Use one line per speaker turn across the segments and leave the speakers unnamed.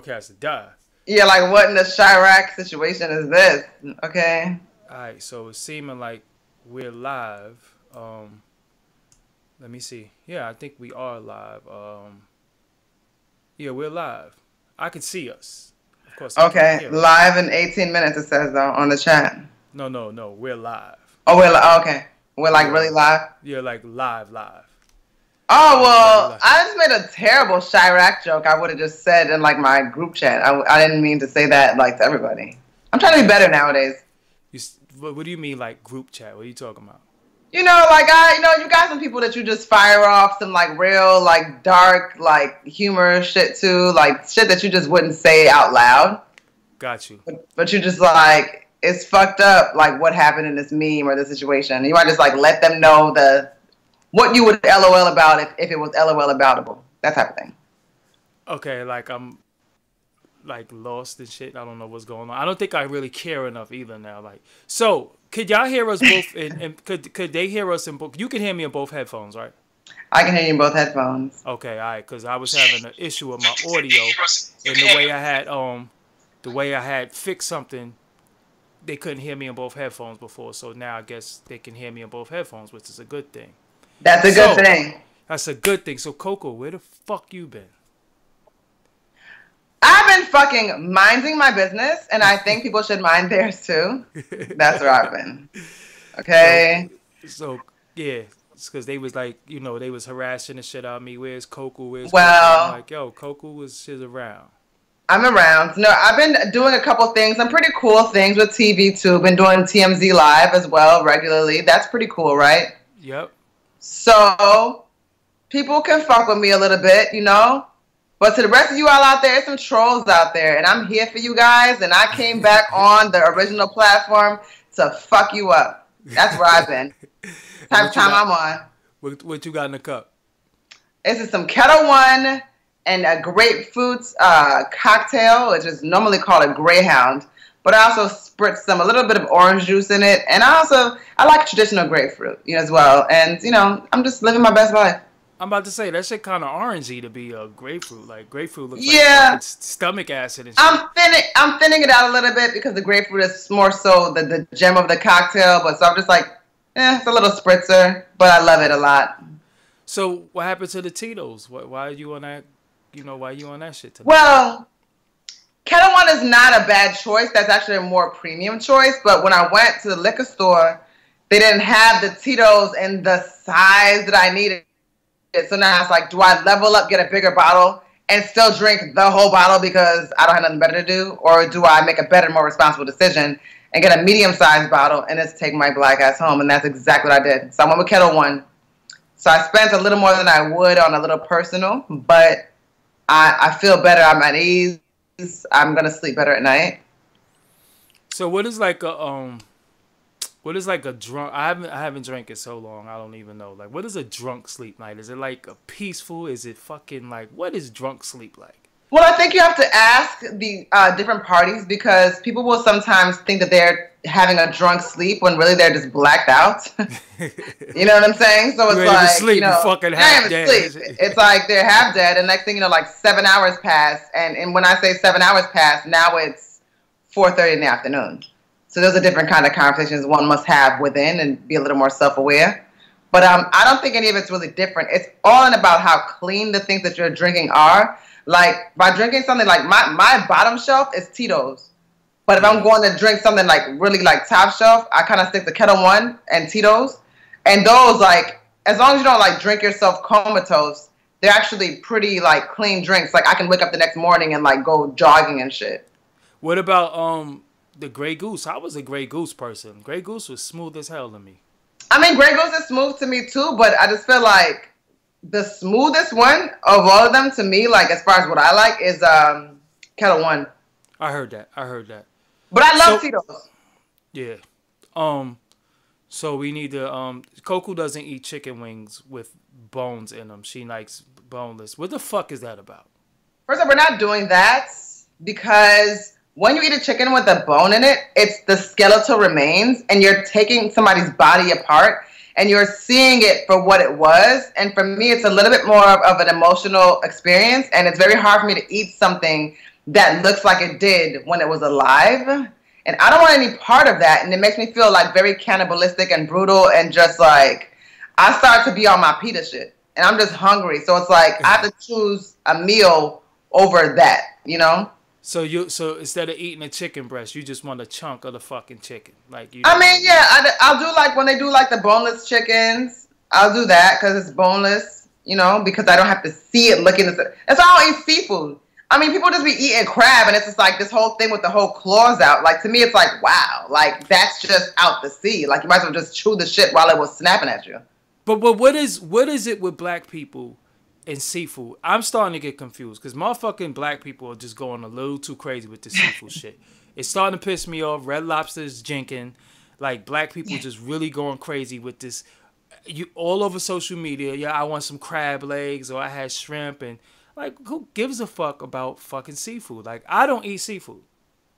has to die.
Yeah, like what in the Chirac situation is this? Okay.
All right, so it's seeming like we're live. Let me see. Yeah, I think we are live. Yeah, we're live. I can see us. Of course, I can't
Okay,
hear us.
live in 18 minutes it says though on the chat.
No, we're live.
Oh, okay. We're like really live.
Yeah, like live.
Oh well, I just made a terrible Chirac joke. I would have just said in like my group chat. I didn't mean to say that like to everybody. I'm trying to be better nowadays.
What do you mean like group chat? What are you talking about?
You know, like you got some people that you just fire off some like real like dark like humor shit to, like shit that you just wouldn't say out loud.
Got you.
But you just like, it's fucked up like what happened in this meme or this situation. You might just like let them know what you would LOL about if it was LOL aboutable. That type of thing.
Okay, like I'm like lost and shit. I don't know what's going on. I don't think I really care enough either now. Like, so could y'all hear us both? And could they hear us in both? You can hear me in both headphones, right?
I can hear you in both headphones.
Okay, all right. Because I was having an issue with my audio, and the way I had fixed something, they couldn't hear me in both headphones before. So now I guess they can hear me in both headphones, which is a good thing.
That's a good thing.
That's a good thing. So Coco, where the fuck you been?
I've been fucking minding my business, and I think people should mind theirs too. That's where I've been. Okay.
So yeah, it's because they was like, they was harassing the shit out of me. Where's Coco? Where's
Coco?
I'm like, yo, Coco she's around.
I'm around. No, I've been doing a couple things. Some pretty cool things with TV too. Been doing TMZ Live as well regularly. That's pretty cool, right?
Yep.
So people can fuck with me a little bit, But to the rest of you all out there, there's some trolls out there, and I'm here for you guys. And I came back on the original platform to fuck you up. That's where I've been. Type of time I'm on.
What you got in the cup?
This is some Kettle One and a grapefruit cocktail, which is normally called a Greyhound. But I also spritz a little bit of orange juice in it, and I like traditional grapefruit, as well. And I'm just living my best life.
I'm about to say, that shit kind of orangey to be a grapefruit. Like, grapefruit looks like it's stomach acid and shit.
I'm thinning it out a little bit because the grapefruit is more so the gem of the cocktail. But so I'm just like, it's a little spritzer, but I love it a lot.
So what happened to the Tito's? Why are you on that, why are you on that shit today?
Well, Kettle One is not a bad choice. That's actually a more premium choice. But when I went to the liquor store, they didn't have the Tito's in the size that I needed. So now it's like, do I level up, get a bigger bottle, and still drink the whole bottle because I don't have nothing better to do? Or do I make a better, more responsible decision and get a medium-sized bottle and just take my black ass home? And that's exactly what I did. So I went with Kettle One. So I spent a little more than I would on a little personal, but I feel better. I'm at ease. I'm going to sleep better at night.
So what is like a... What is like a drunk? I haven't drank it so long. I don't even know. Like, what is a drunk sleep night? Is it like a peaceful? Is it fucking like? What is drunk sleep like?
Well, I think you have to ask the different parties because people will sometimes think that they're having a drunk sleep when really they're just blacked out. You know what I'm saying? So it's like
sleep, fucking half dead.
It's like they're half dead, and next thing you know, like 7 hours pass, and when I say 7 hours pass, now it's 4:30 in the afternoon. So those are different kind of conversations one must have within and be a little more self-aware. But I don't think any of it's really different. It's all in about how clean the things that you're drinking are. Like, by drinking something like my bottom shelf is Tito's. But if I'm going to drink something like really like top shelf, I kind of stick to Kettle One and Tito's. And those, like, as long as you don't like drink yourself comatose, they're actually pretty like clean drinks. Like, I can wake up the next morning and like go jogging and shit.
What about the Grey Goose? I was a Grey Goose person. Grey Goose was smooth as hell to me.
I mean, Grey Goose is smooth to me too, but I just feel like the smoothest one of all of them to me, like as far as what I like, is Kettle One.
I heard that.
But I love Tito's.
Yeah. So we need to. Coco doesn't eat chicken wings with bones in them. She likes boneless. What the fuck is that about?
First of all, we're not doing that because when you eat a chicken with a bone in it, it's the skeletal remains, and you're taking somebody's body apart, and you're seeing it for what it was. And for me, it's a little bit more of an emotional experience, and it's very hard for me to eat something that looks like it did when it was alive. And I don't want any part of that. And it makes me feel like very cannibalistic and brutal and just like, I start to be on my PETA shit. And I'm just hungry. So it's like, I have to choose a meal over that, you know?
So instead of eating a chicken breast, you just want a chunk of the fucking chicken. Like you.
I mean, yeah, I'll do like when they do like the boneless chickens, I'll do that because it's boneless, you know, because I don't have to see it looking. That's why I don't eat seafood. I mean, people just be eating crab, and it's just like this whole thing with the whole claws out. Like, to me, it's like, wow, like, that's just out the sea. Like, you might as well just chew the shit while it was snapping at you.
But what is it with black people and seafood? I'm starting to get confused, because motherfucking black people are just going a little too crazy with the seafood shit. It's starting to piss me off. Red Lobster's jinking. Like, black people just really going crazy with this. You all over social media, yeah, I want some crab legs, or I had shrimp, and... Like, who gives a fuck about fucking seafood? Like, I don't eat seafood.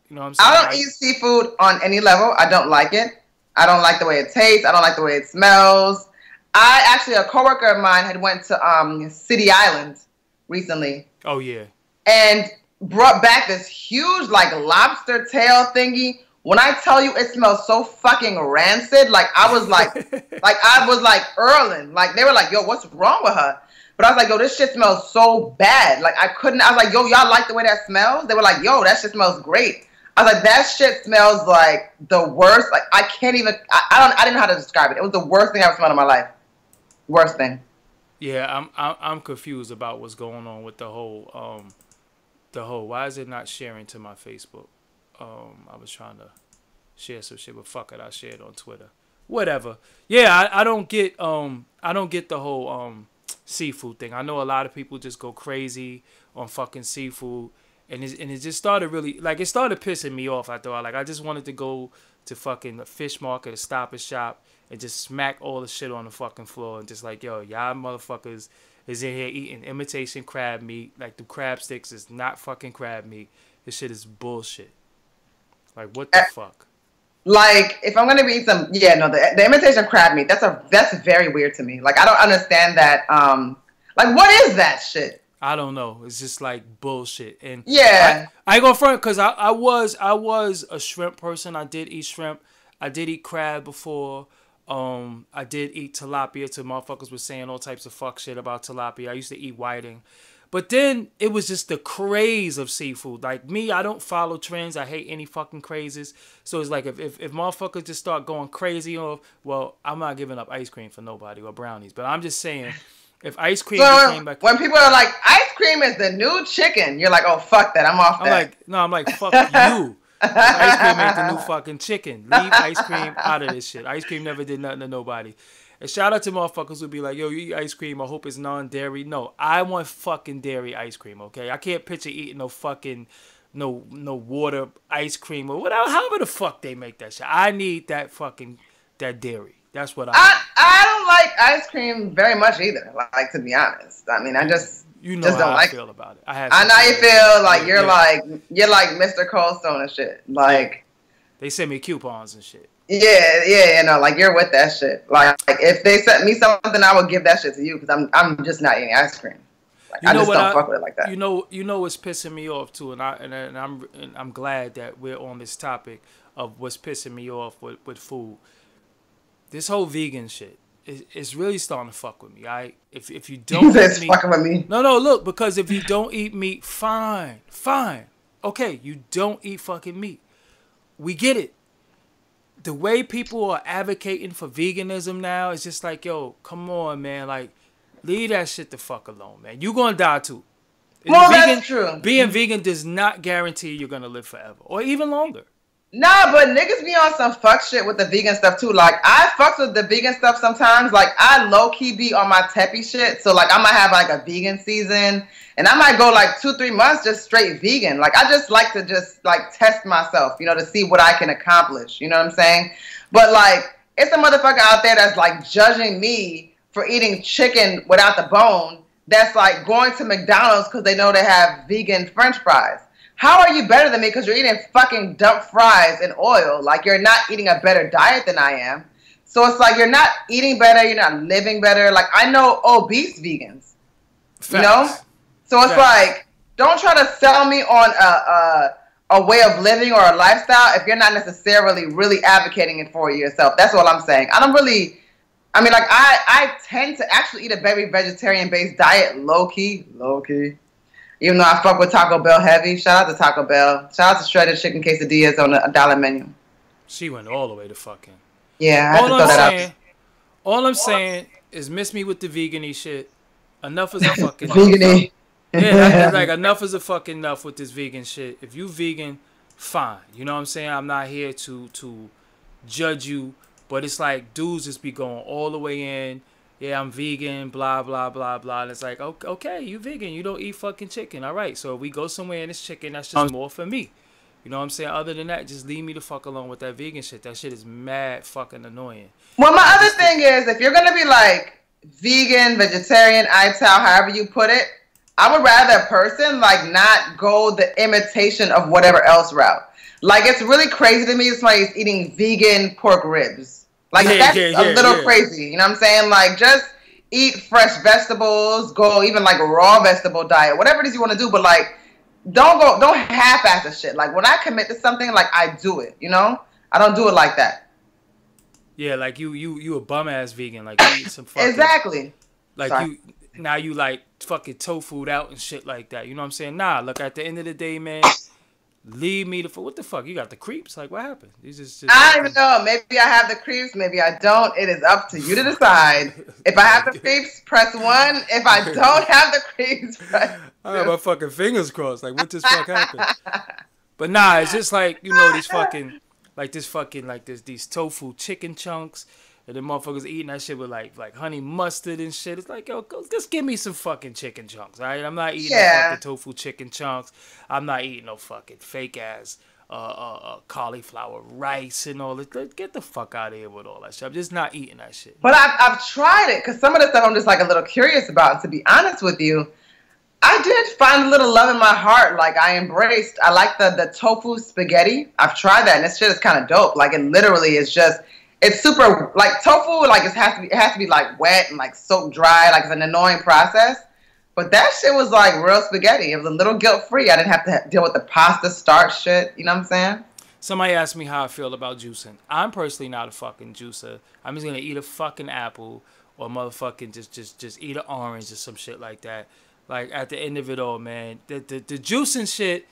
You know what I'm saying?
I don't eat seafood on any level. I don't like it. I don't like the way it tastes. I don't like the way it smells. A coworker of mine had went to City Island recently.
Oh, yeah.
And brought back this huge, like, lobster tail thingy. When I tell you it smells so fucking rancid, like, I was like, Erlen. Like, they were like, yo, what's wrong with her? But I was like, yo, this shit smells so bad. Like, I was like, yo, y'all like the way that smells? They were like, yo, that shit smells great. I was like, that shit smells like the worst. Like, I can't even, I didn't know how to describe it. It was the worst thing I've smelled in my life. Worst thing.
Yeah, I'm confused about what's going on with the whole, why is it not sharing to my Facebook? I was trying to share some shit, but fuck it, I shared on Twitter. Whatever. Yeah, I don't get the whole, seafood thing. I know a lot of people just go crazy on fucking seafood, and it just started really, like, it started pissing me off. I thought, like, I just wanted to go to fucking a fish market, a Stop and Shop, and just smack all the shit on the fucking floor, and just like, yo, y'all motherfuckers is in here eating imitation crab meat. Like, the crab sticks is not fucking crab meat. This shit is bullshit. Like, what the fuck?
Like, if I'm gonna eat some, the imitation crab meat, that's very weird to me. Like, I don't understand that. Like, what is that shit?
I don't know. It's just like bullshit. And
yeah,
I go front because I was a shrimp person. I did eat shrimp. I did eat crab before. I did eat tilapia. Till motherfuckers was saying all types of fuck shit about tilapia. I used to eat whiting. But then it was just the craze of seafood. Like me, I don't follow trends. I hate any fucking crazes. So it's like if motherfuckers just start going crazy off, well, I'm not giving up ice cream for nobody or brownies. But I'm just saying, if ice cream came back,
when people are like, ice cream is the new chicken, you're like, oh fuck that, I'm off that.
I'm like, fuck you. Ice cream ain't the new fucking chicken. Leave ice cream out of this shit. Ice cream never did nothing to nobody. And shout out to motherfuckers who be like, yo, you eat ice cream, I hope it's non-dairy. No, I want fucking dairy ice cream, okay? I can't picture eating no fucking, no water ice cream or whatever, however the fuck they make that shit. I need that dairy. That's what
I don't like ice cream very much either, like, to be honest. I mean, I just,
you know
just
how
don't
I
like
feel about it.
I know you feel like you're like Mr. Cold Stone and shit. Like,
they send me coupons and shit.
Yeah, like, you're with that shit. Like if they sent me something, I would give that shit to you because I'm just not eating ice cream. Like, I just don't fuck with it like that.
You know what's pissing me off too, and I'm glad that we're on this topic of what's pissing me off with food. This whole vegan shit is really starting to fuck with me. If you don't eat meat,
fucking with me.
No, look, because if you don't eat meat, fine, okay, you don't eat fucking meat. We get it. The way people are advocating for veganism now is just like, yo, come on, man. Like, leave that shit the fuck alone, man. You're going to die too.
Well, that's true.
Being vegan does not guarantee you're going to live forever or even longer.
Nah, but niggas be on some fuck shit with the vegan stuff too. Like, I fucks with the vegan stuff sometimes. Like, I low-key be on my teppy shit. So, like, I might have, like, a vegan season. And I might go, like, 2-3 months just straight vegan. Like, I just like to just, like, test myself, you know, to see what I can accomplish. You know what I'm saying? But, like, it's a motherfucker out there that's, like, judging me for eating chicken without the bone. That's, like, going to McDonald's because they know they have vegan French fries. How are you better than me because you're eating fucking dump fries and oil? Like, you're not eating a better diet than I am. So it's like, you're not eating better, you're not living better. Like, I know obese vegans. Facts. You know? So it's like, don't try to sell me on a way of living or a lifestyle if you're not necessarily really advocating it for yourself. That's all I'm saying. I don't really. I mean, like, I tend to actually eat a very vegetarian-based diet, low-key. Even though I fuck with Taco Bell heavy. Shout out to Taco Bell. Shout out to shredded chicken quesadillas on a $1 menu.
She went all the way to fucking.
Yeah, I had to throw that out.
All I'm saying is miss me with the vegan-y shit. Enough is a fucking
vegan-y.
Yeah, like enough is a fucking enough with this vegan shit. If you vegan, fine. You know what I'm saying? I'm not here to judge you. But it's like dudes just be going all the way in. Yeah, I'm vegan, blah, blah, blah, blah. And it's like, okay, you vegan. You don't eat fucking chicken. All right. So if we go somewhere and it's chicken, that's just more for me. You know what I'm saying? Other than that, just leave me the fuck alone with that vegan shit. That shit is mad fucking annoying.
Well, my other thing is, if you're going to be like vegan, vegetarian, ITAL, however you put it, I would rather a person like not go the imitation of whatever else route. Like, it's really crazy to me if somebody's eating vegan pork ribs. Like, that's a little crazy. You know what I'm saying? Like, just eat fresh vegetables, go even like a raw vegetable diet, whatever it is you want to do. But like, don't half-ass the shit. Like, when I commit to something, like, I do it, you know? I don't do it like that.
Yeah, like you a bum-ass vegan. Like, you eat some fucking...
Exactly.
Like,
Sorry.
now you like fucking tofu'd out and shit like that. You know what I'm saying? Nah, look, at the end of the day, man... Leave me the what the fuck? You got the creeps? Like, what happened? These just
I don't even know. Maybe I have the creeps. Maybe I don't. It is up to you to decide. If I have the creeps, press 1. If I don't have the creeps, press 2.
I have my fucking fingers crossed. Like, what this fuck happened? But nah, it's just like, you know, these fucking these tofu chicken chunks. And the motherfuckers eating that shit with like honey mustard and shit. It's like, yo, just give me some fucking chicken chunks, all right? I'm not eating no fucking tofu chicken chunks. I'm not eating no fucking fake ass cauliflower rice and all that. Get the fuck out of here with all that shit. I'm just not eating that shit.
But I've tried it because some of the stuff I'm just like a little curious about. And to be honest with you, I did find a little love in my heart. Like, I like the tofu spaghetti. I've tried that and this shit is kind of dope. Like, it literally is just. It's super, like, tofu, like, it has to be, like, wet and, like, soaked dry. Like, it's an annoying process. But that shit was, like, real spaghetti. It was a little guilt-free. I didn't have to deal with the pasta starch shit. You know what I'm saying?
Somebody asked me how I feel about juicing. I'm personally not a fucking juicer. I'm just going to eat a fucking apple or motherfucking just eat an orange or some shit like that. Like, at the end of it all, man, the juicing shit...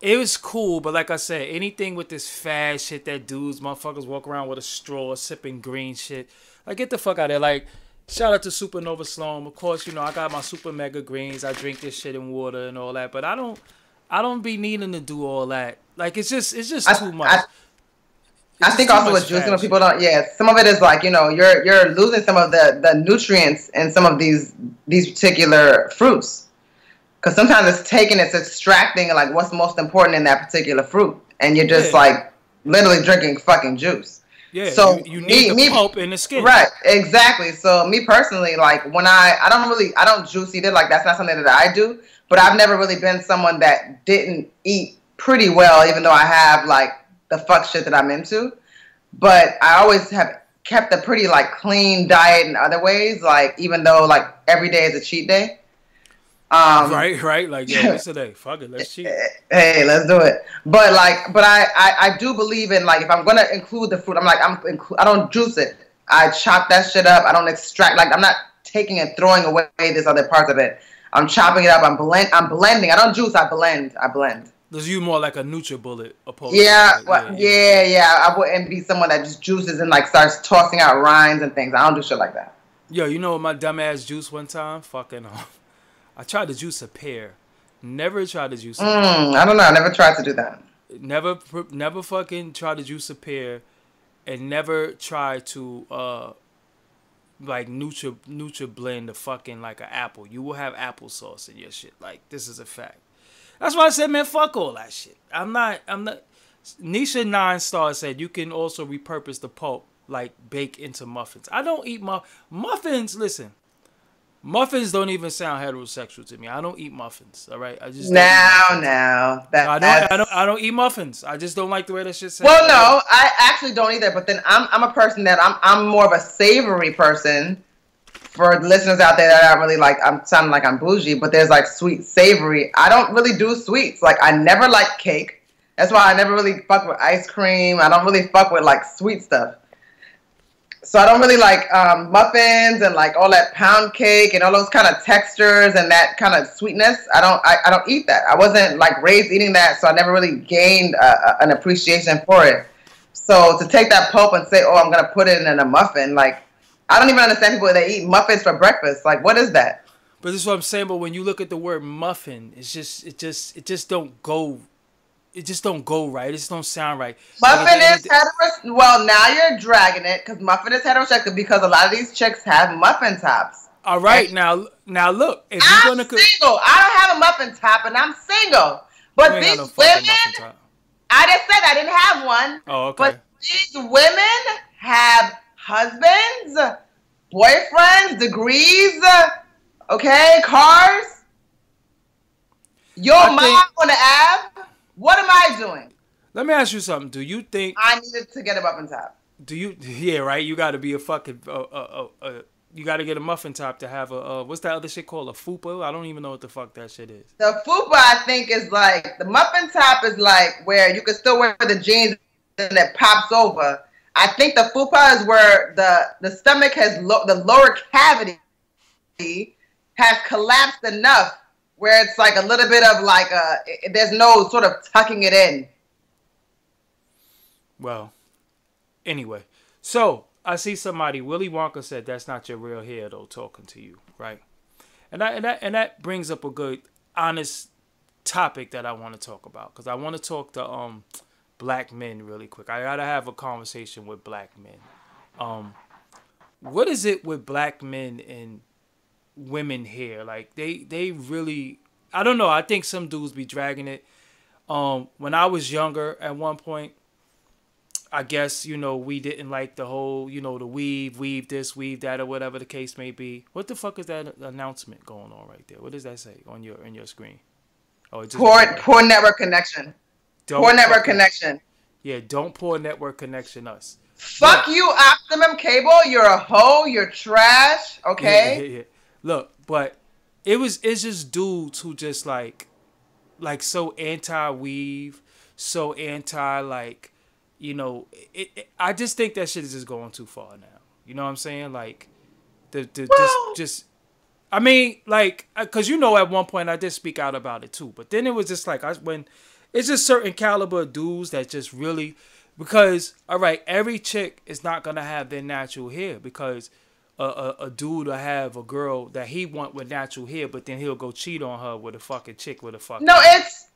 It was cool, but like I said, anything with this fast shit that dudes, motherfuckers walk around with a straw, sipping green shit. Like, get the fuck out of there. Like, shout out to Supernova Sloan. Of course, you know, I got my Super Mega Greens. I drink this shit in water and all that. But I don't be needing to do all that. Like, it's just too much.
I think also with juicing, when people don't, some of it is like, you know, you're losing some of the nutrients in some of these particular fruits. Because sometimes it's extracting, like, what's most important in that particular fruit. And you're just, like, literally drinking fucking juice.
Yeah, so you need the pulp in the skin.
Right, exactly. So me personally, like, when I don't juice either. Like, that's not something that I do. But I've never really been someone that didn't eat pretty well, even though I have, like, the fuck shit that I'm into. But I always have kept a pretty, like, clean diet in other ways. Like, even though, like, every day is a cheat day.
Right. Like, yeah, what's today? Fuck it, let's cheat.
Hey, let's do it. But I do believe in, like, if I'm gonna include the fruit, I don't juice it. I chop that shit up. I don't extract. Like, I'm not taking and throwing away this other parts of it. I'm chopping it up. I'm blending. I don't juice. I blend.
Does you more like a NutriBullet opposed?
Yeah, I wouldn't be someone that just juices and like starts tossing out rinds and things. I don't do shit like that.
Yo, you know what my dumb ass juice one time? Fucking I tried to juice a pear. Never tried to juice a pear.
I don't know. I never tried to do that.
Never fucking tried to juice a pear, and never tried to like Nutri blend the fucking like an apple. You will have applesauce in your shit. Like, this is a fact. That's why I said, man, fuck all that shit. I'm not. Nisha 9-star said you can also repurpose the pulp, like bake into muffins. I don't eat muffins. Listen. Muffins don't even sound heterosexual to me. I don't eat muffins. All right, I just
I
don't eat muffins. I just don't like the way that shit sounds.
Well, no, I actually don't either. But then I'm a person that I'm more of a savory person. for listeners out there that aren't really like, I'm sounding like I'm bougie, but there's like sweet, savory. I don't really do sweets. Like, I never like cake. That's why I never really fuck with ice cream. I don't really fuck with like sweet stuff. So I don't really like muffins and like all that pound cake and all those kind of textures and that kind of sweetness. I don't eat that. I wasn't like raised eating that, so I never really gained an appreciation for it. So to take that pulp and say, oh, I'm gonna put it in a muffin, like, I don't even understand people that eat muffins for breakfast. Like, what is that?
But this is what I'm saying. But when you look at the word muffin, it just don't go. It just don't go right. It just don't sound right.
Muffin is heterosexual. Well, now you're dragging it because muffin is heterosexual because a lot of these chicks have muffin tops.
All right, and now look. If
I'm single. I don't have a muffin top, and I'm single. But these women, I just said I didn't have one.
Oh, okay.
But these women have husbands, boyfriends, degrees, okay, cars. Your mom on the app. What am I doing?
Let me ask you something. Do you think
I needed to get a muffin top?
Do you? Yeah, right. You got to be a fucking. You got to get a muffin top to have a. What's that other shit called? A fupa? I don't even know what the fuck that shit is.
The fupa, I think, is like the muffin top is like where you can still wear the jeans and it pops over. I think the fupa is where the stomach has the lower cavity has collapsed enough where it's like a little bit of like there's no sort of tucking it in.
Well, anyway, so I see somebody. Willy Wonka said that's not your real hair though, talking to you, right? And that brings up a good, honest topic that I want to talk about because I want to talk to black men really quick. I gotta have a conversation with black men. What is it with black men and women hair? Like they really, I don't know. I think some dudes be dragging it. When I was younger, at one point, I guess, we didn't like the whole, the weave this, weave that, or whatever the case may be. What the fuck is that announcement going on right there? What does that say on your screen? Oh, it's just
poor network connection. Poor network connection.
Yeah, don't poor network connection us.
Fuck you, Optimum Cable. You're a hoe. You're trash. Okay.
Yeah. Look, but it's just dudes who just like so anti-weave, so anti like, I just think that shit is just going too far now. You know what I'm saying? Like just I mean, like, cause at one point I did speak out about it too, but then it was just like when it's just certain caliber of dudes that just really, because all right, every chick is not gonna have their natural hair because a dude will have a girl that he want with natural hair, but then he'll go cheat on her with a fucking chick with a fucking.
No,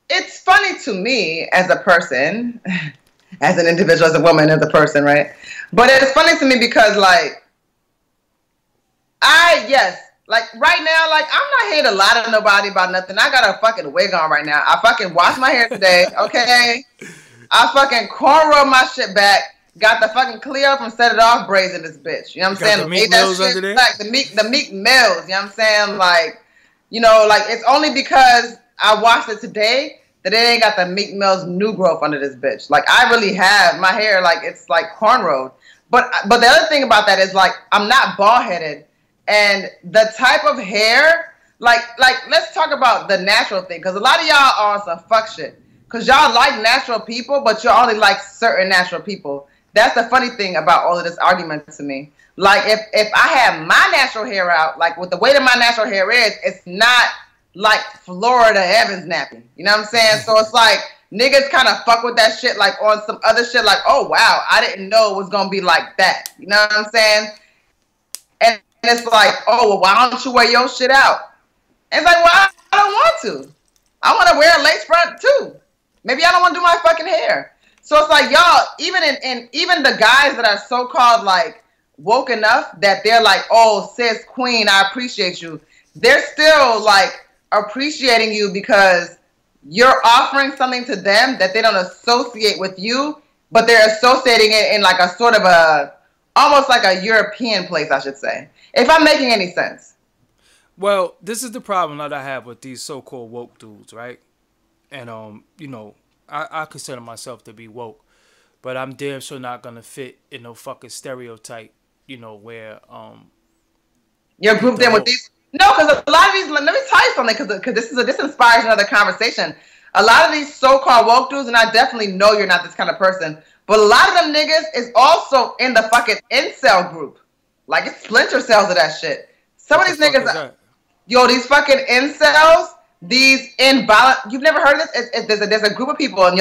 it's funny to me as a person, as an individual, as a woman, as a person, right? But it's funny to me because like like right now, like I'm not hating a lot of nobody about nothing. I got a fucking wig on right now. I fucking washed my hair today, okay? I fucking cornrow my shit back. Got the fucking clear up and set it off braids in this bitch. You know what I'm saying?
The Meek Mills under there?
Like the Meek Mills. You know what I'm saying? Like, like it's only because I washed it today that it ain't got the Meek Mills new growth under this bitch. Like I really have my hair like it's like cornrowed. But the other thing about that is like I'm not bald headed, and the type of hair like let's talk about the natural thing because a lot of y'all are on some fuck shit because y'all like natural people, but you only like certain natural people. That's the funny thing about all of this argument to me. Like, if I have my natural hair out, like, with the way that my natural hair is, it's not like Florida Evans napping. You know what I'm saying? So it's like, niggas kind of fuck with that shit, like, on some other shit, like, oh, wow, I didn't know it was going to be like that. You know what I'm saying? And it's like, oh, well, why don't you wear your shit out? And it's like, well, I don't want to. I want to wear a lace front, too. Maybe I don't want to do my fucking hair. So it's like, y'all, even the guys that are so-called, like, woke enough that they're like, oh, sis, queen, I appreciate you. They're still, like, appreciating you because you're offering something to them that they don't associate with you, but they're associating it in, like, a sort of almost like a European place, I should say. If I'm making any sense.
Well, this is the problem that I have with these so-called woke dudes, right? And, I consider myself to be woke, but I'm damn sure not gonna fit in no fucking stereotype, where
You're grouped in with these. No, because a lot of these. Let me tell you something, because this inspires another conversation. A lot of these so-called woke dudes, and I definitely know you're not this kind of person, but a lot of them niggas is also in the fucking incel group. Like, it's splinter cells of that shit. Some of these niggas, yo, these fucking incels, you've never heard of this? There's a group of people, and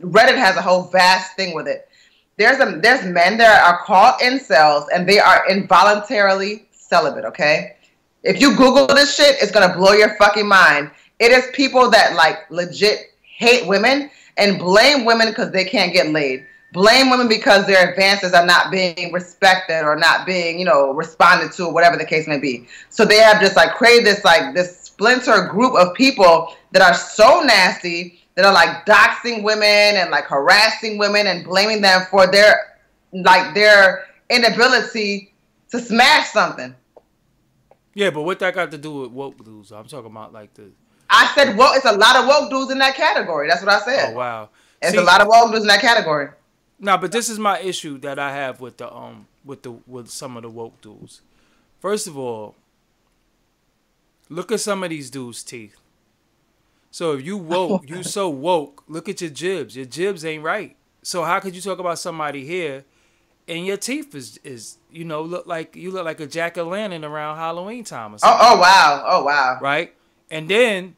Reddit has a whole vast thing with it. There's men that are called incels, and they are involuntarily celibate, okay? If you Google this shit, it's gonna blow your fucking mind. It is people that, like, legit hate women and blame women because they can't get laid. Blame women because their advances are not being respected or not being, responded to, or whatever the case may be. So they have just, like, created this splinter group of people that are so nasty, that are, like, doxing women and, like, harassing women and blaming them for their inability to smash something.
Yeah, but what that got to do with woke dudes? I'm talking about, like,
I said, well, it's a lot of woke dudes in that category. That's what I said.
Oh, wow.
It's a lot of woke dudes in that category.
No, but this is my issue that I have with with some of the woke dudes. First of all, look at some of these dudes' teeth. So if you woke, you so woke, look at your jibs. Your jibs ain't right. So how could you talk about somebody here and your teeth is look like a jack-o'-lantern around Halloween time or something.
Oh wow.
Right? And then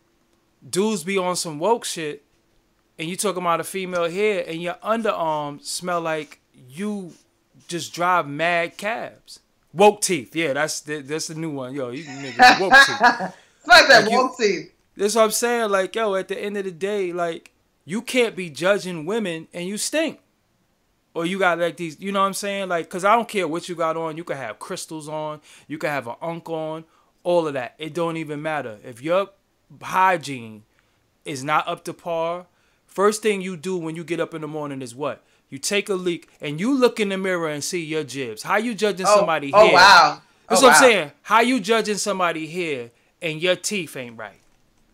dudes be on some woke shit, and you talking about a female hair, and your underarms smell like you just drive mad cabs. Woke teeth, yeah, that's the new one, yo. You niggas woke teeth.
It's like that woke teeth.
That's what I'm saying. Like, yo, at the end of the day, like, you can't be judging women and you stink, or you got like these, you know what I'm saying? Like, cause I don't care what you got on. You can have crystals on, you can have an unk on. All of that. It don't even matter. If your hygiene is not up to par, first thing you do when you get up in the morning is what? You take a leak and you look in the mirror and see your jibs. How you judging somebody here?
Oh, wow.
That's what I'm saying. How you judging somebody here and your teeth ain't right?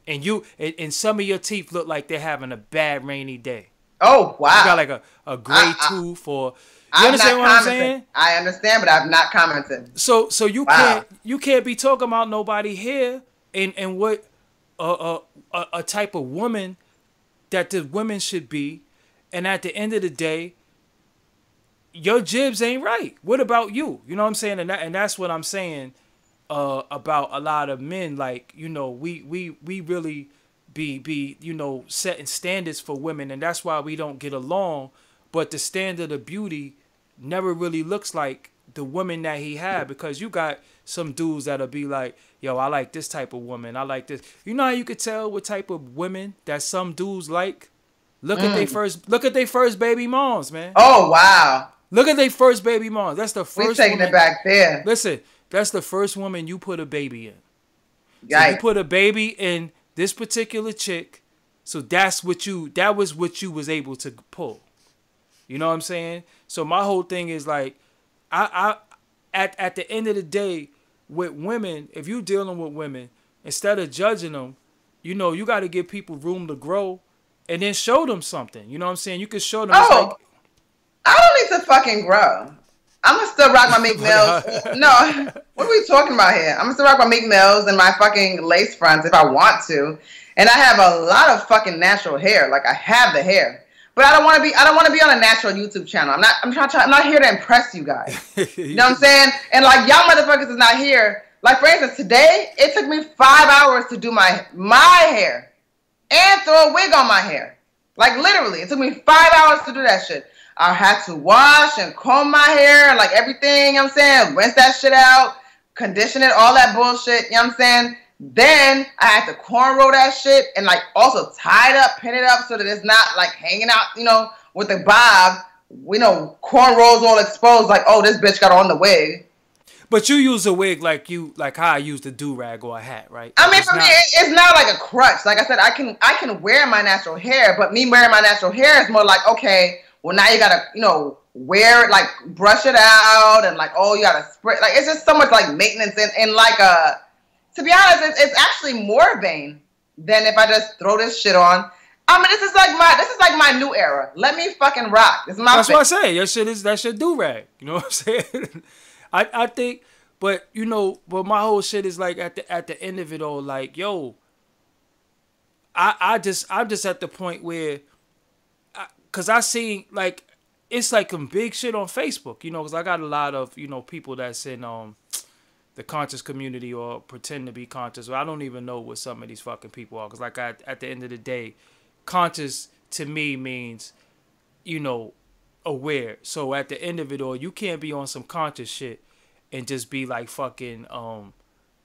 And some of your teeth look like they're having a bad rainy day.
Oh, wow.
You got like a gray tooth or... You understand what I'm saying?
I understand, but I've not commented.
So you can't be talking about nobody here and what a type of woman that the women should be, and at the end of the day, your jibs ain't right. What about you? You know what I'm saying? And that's what I'm saying about a lot of men. Like, we really be setting standards for women, and that's why we don't get along. But the standard of beauty never really looks like the woman that he had, because you got some dudes that'll be like, yo, I like this type of woman. I like this. You know how you could tell what type of women that some dudes like? Look at their first baby moms, man.
Oh, wow.
Look at their first baby moms. That's the first.
We're taking it back there.
Listen, that's the first woman you put a baby in.
So
you put a baby in this particular chick, so that was what you was able to pull. You know what I'm saying? So my whole thing is like, at the end of the day, with women, if you're dealing with women, instead of judging them, you got to give people room to grow, and then show them something. You know what I'm saying? You can show them.
Oh, like, I don't need to fucking grow. I'm gonna still rock my Meek Mills. No, what are we talking about here? I'm gonna still rock my Meek Mills and my fucking lace fronts if I want to, and I have a lot of fucking natural hair. Like, I have the hair. But I don't want to be on a natural YouTube channel. I'm not here to impress you guys. You know what I'm saying? And like, y'all motherfuckers is not here. Like, for instance, today it took me 5 hours to do my hair and throw a wig on my hair. Like, literally, it took me 5 hours to do that shit. I had to wash and comb my hair and like everything. You know what I'm saying? Rinse that shit out, condition it, all that bullshit. You know what I'm saying? Then I had to cornrow that shit and like also tie it up, pin it up so that it's not like hanging out, with the bob, cornrows all exposed, like, oh, this bitch got on the wig.
But you use a wig like how I use the do-rag or a hat, right?
I mean, for me, it's not like a crutch. Like I said, I can wear my natural hair, but me wearing my natural hair is more like, okay, well, now you gotta, wear it, like brush it out, and like, oh, you gotta spray. Like, it's just so much like maintenance and like to be honest, it's actually more vain than if I just throw this shit on. I mean, this is like my new era. Let me fucking rock. This is my.
That's what I say. Your shit is that shit do rag. You know what I'm saying? I think But you know, but my whole shit is like at the end of it all, like yo, I'm just at the point where, cause I see like it's like some big shit on Facebook, you know, cause I got a lot of people that's in the conscious community or pretend to be conscious. I don't even know what some of these fucking people are, cause like at the end of the day, conscious to me means aware. So at the end of it all, you can't be on some conscious shit and just be like fucking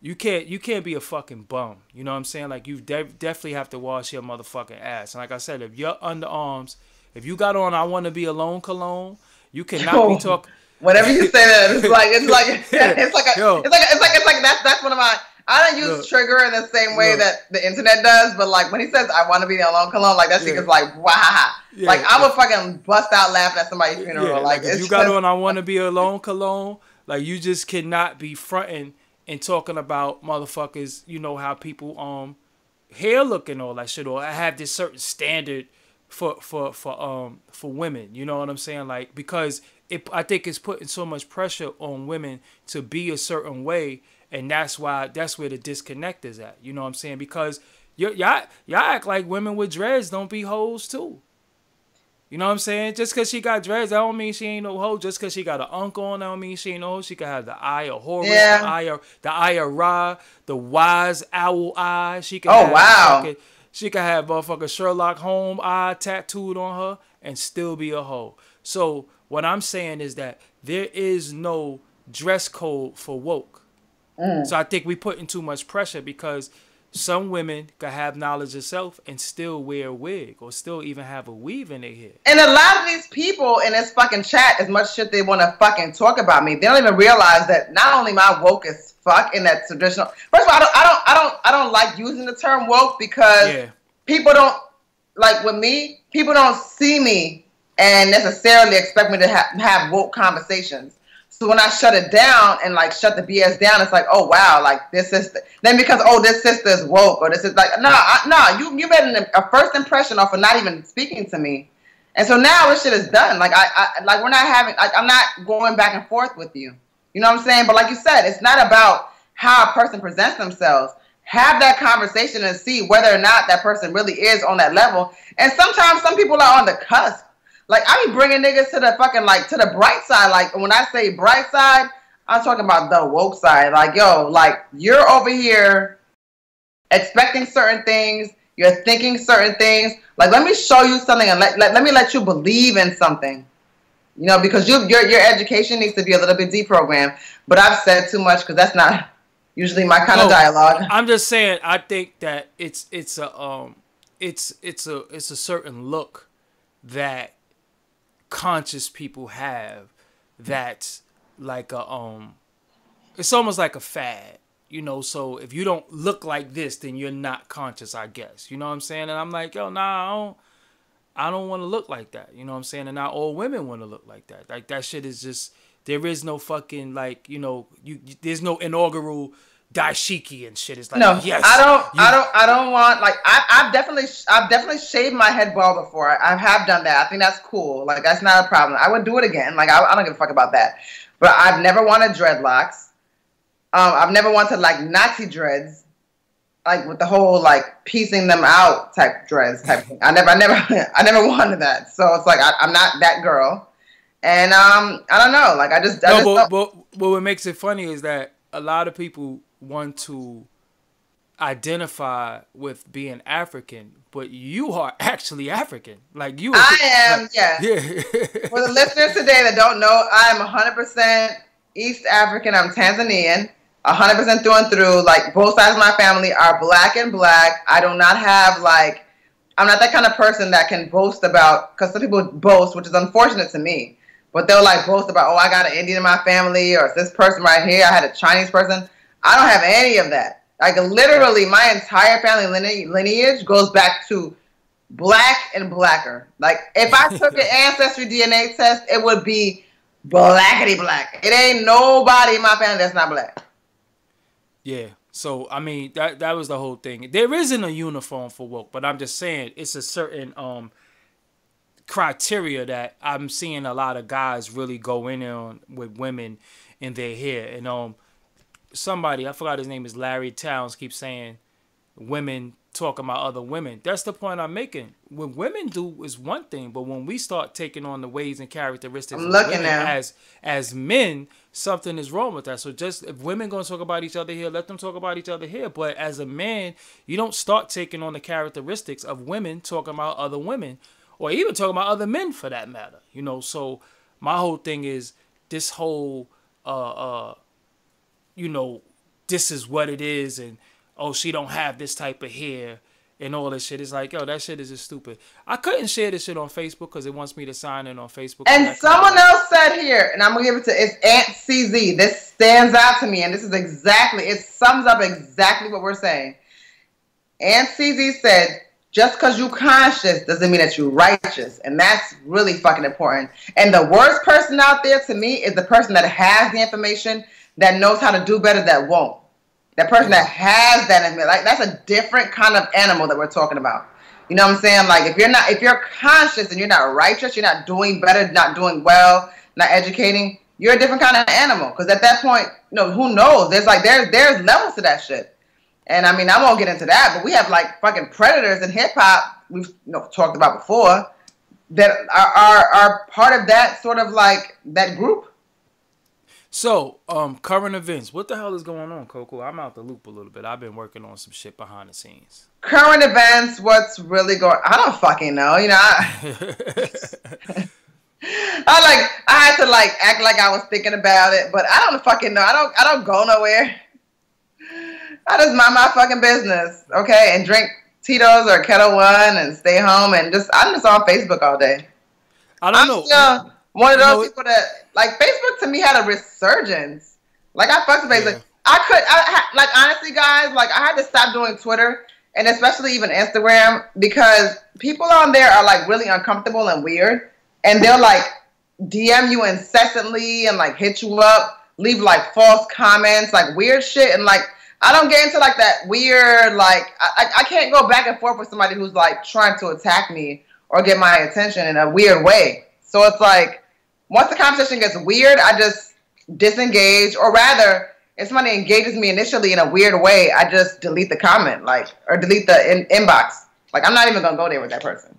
you can't be a fucking bum. You know what I'm saying? Like you definitely have to wash your motherfucking ass. And like I said, if your underarms, if you got on I want to be alone cologne, you cannot be talking.
Whenever you say that, it's like that's one of my. I don't use trigger in the same way that the internet does, but like when he says I want to be alone cologne, like that shit is like wow. Yeah, like I would fucking bust out laughing at somebody's funeral.
Yeah, like if you got on I want to be alone cologne, like you just cannot be fronting and talking about motherfuckers, you know how people hair looking all that shit, or I have this certain standard for women, you know what I'm saying? Like because I think it's putting so much pressure on women to be a certain way, and that's where the disconnect is at. You know what I'm saying? Because y'all act like women with dreads don't be hoes too. You know what I'm saying? Just because she got dreads, that don't mean she ain't no hoe. Just because she got an unk on, that don't mean she ain't no hoe. She could have the eye of Horus, the eye of Ra, the wise owl eye. She could she could have motherfucking Sherlock Holmes eye tattooed on her and still be a hoe. So what I'm saying is that there is no dress code for woke. So I think we putting too much pressure because some women can have knowledge of self and still wear a wig or still even have a weave in their hair.
And a lot of these people in this fucking chat, as much shit they want to fucking talk about me, they don't even realize that not only am I woke as fuck in that traditional. First of all, I don't like using the term woke because people don't like with me. People don't see me and necessarily expect me to have woke conversations. So when I shut it down and like shut the BS down, it's like, oh wow, like this sister. Then because this sister is woke or this is like you made a first impression off of not even speaking to me, and so now this shit is done. Like I like we're not having like I'm not going back and forth with you. You know what I'm saying? But like you said, it's not about how a person presents themselves. Have that conversation and see whether or not that person really is on that level. And sometimes some people are on the cusp. Like, I be bringing niggas to the fucking, like, to the bright side. Like, when I say bright side, I'm talking about the woke side. Like, yo, like, you're over here expecting certain things. You're thinking certain things. Like, let me show you something and let me let you believe in something. You know, because your education needs to be a little bit deprogrammed. But I've said too much because that's not usually my kind of dialogue.
I'm just saying, I think that it's a certain look that conscious people have that's like it's almost like a fad, you know. So if you don't look like this, then you're not conscious, I guess. You know what I'm saying? And I'm like, yo, nah, I don't want to look like that. You know what I'm saying? And not all women want to look like that. Like that shit is just, there is no fucking like, you know, there's no inaugural dashiki and shit. It's like,
no,
yes,
I don't want, like, I've definitely shaved my head bald before. I have done that. I think that's cool. Like, that's not a problem. I would do it again. Like, I don't give a fuck about that. But I've never wanted dreadlocks. I've never wanted like Nazi dreads, like with the whole like piecing them out type dreads type thing. I never wanted that. So it's like I'm not that girl. And I don't know. Like
but what makes it funny is that a lot of people want to identify with being African, but you are actually African. Like you are,
I am, like, yeah. For the listeners today that don't know, I am 100% East African. I'm Tanzanian, 100% through and through. Like both sides of my family are black and black. I do not have like, I'm not that kind of person that can boast about, because some people boast, which is unfortunate to me, but they'll like boast about, oh, I got an Indian in my family, or this person right here, I had a Chinese person. I don't have any of that. Like literally my entire family lineage goes back to black and blacker. Like if I took an ancestry DNA test, it would be blackity black. It ain't nobody in my family that's not black.
Yeah. So I mean that was the whole thing. There isn't a uniform for woke, but I'm just saying it's a certain criteria that I'm seeing a lot of guys really go in on with women in their hair. And somebody, I forgot his name is Larry Towns, keeps saying women talking about other women. That's the point I'm making. What women do is one thing, but when we start taking on the ways and characteristics of women as men, something is wrong with that. So just if women gonna talk about each other here, let them talk about each other here. But as a man, you don't start taking on the characteristics of women talking about other women, or even talking about other men for that matter. You know, so my whole thing is this whole you know, this is what it is, and oh, she don't have this type of hair and all this shit. It's like, yo, that shit is just stupid. I couldn't share this shit on Facebook because it wants me to sign in on Facebook.
And someone else said here, and I'm going to give it to, it's Aunt CZ. This stands out to me, and this is exactly, it sums up exactly what we're saying. Aunt CZ said, just because you conscious doesn't mean that you're righteous. And that's really fucking important. And the worst person out there to me is the person that has the information, that knows how to do better, that won't. That person that has that in me, like, that's a different kind of animal that we're talking about. You know what I'm saying? Like, if you're conscious and you're not righteous, you're not doing better, not doing well, not educating, you're a different kind of animal. Because at that point, you know, who knows? There's levels to that shit. And I mean, I won't get into that, but we have like fucking predators in hip hop we've talked about before that are part of that sort of like that group.
So, current events. What the hell is going on, Coco? I'm out the loop a little bit. I've been working on some shit behind the scenes.
Current events, what's really going I don't fucking know. You know, I had to like act like I was thinking about it, but I don't fucking know. I don't go nowhere. I just mind my fucking business, okay? And drink Tito's or Kettle One and stay home and I'm just on Facebook all day.
I don't know.
Still one of those people that, like, Facebook to me had a resurgence. Like, I fucked with Facebook. Yeah. Honestly, guys, like, I had to stop doing Twitter and especially even Instagram because people on there are, like, really uncomfortable and weird. And they'll, like, DM you incessantly and, like, hit you up, leave, like, false comments, like, weird shit. And, like, I don't get into, like, that weird, like, I can't go back and forth with somebody who's, like, trying to attack me or get my attention in a weird way. So it's like, once the conversation gets weird, I just disengage. Or rather, if somebody engages me initially in a weird way, I just delete the comment, like, or delete the inbox. Like, I'm not even going to go there with that person.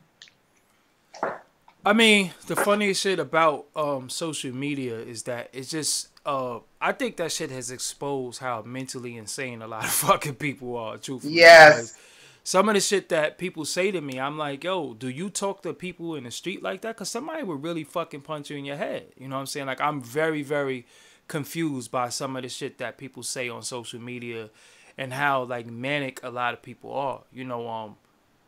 I mean, the funniest shit about social media is that it's just, I think that shit has exposed how mentally insane a lot of fucking people are, truthfully.
Yes.
Some of the shit that people say to me, I'm like, yo, do you talk to people in the street like that? Because somebody would really fucking punch you in your head. You know what I'm saying? Like, I'm very, very confused by some of the shit that people say on social media and how, like, manic a lot of people are. You know,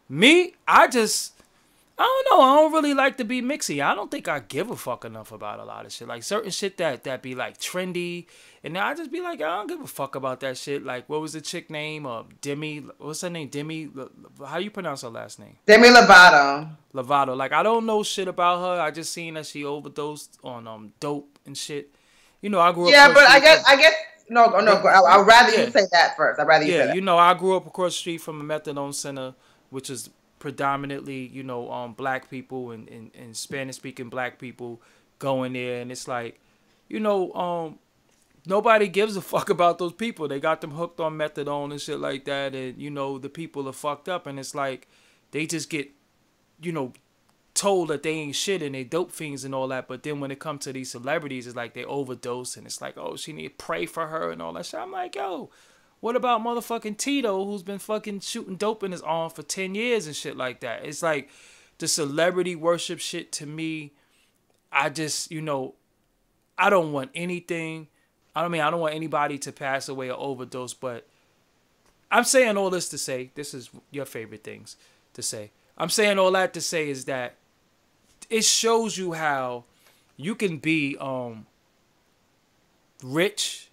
me, I don't know. I don't really like to be mixy. I don't think I give a fuck enough about a lot of shit. Like, certain shit that be, like, trendy. And I just be like, I don't give a fuck about that shit. Like, what was the chick name? Demi. What's her name? Demi. How you pronounce her last name?
Demi Lovato.
Lovato. Like, I don't know shit about her. I just seen that she overdosed on dope and shit. You know, I grew up.
Yeah, but I guess. No. I'd rather you say that first. I'd rather you say that.
You know, I grew up across the street from a methadone center, which is predominantly, you know, black people and Spanish-speaking black people going there, and it's like, you know, nobody gives a fuck about those people. They got them hooked on methadone and shit like that, and, you know, the people are fucked up, and it's like, they just get, you know, told that they ain't shit and they dope fiends and all that, but then when it comes to these celebrities, it's like they overdose, and it's like, oh, she need to pray for her and all that shit. I'm like, yo, what about motherfucking Tito, who's been fucking shooting dope in his arm for 10 years and shit like that? It's like the celebrity worship shit to me. I just, you know, I don't want anything. I don't want anybody to pass away or overdose, but I'm saying all this to say, this is your favorite things to say. I'm saying all that to say is that it shows you how you can be rich,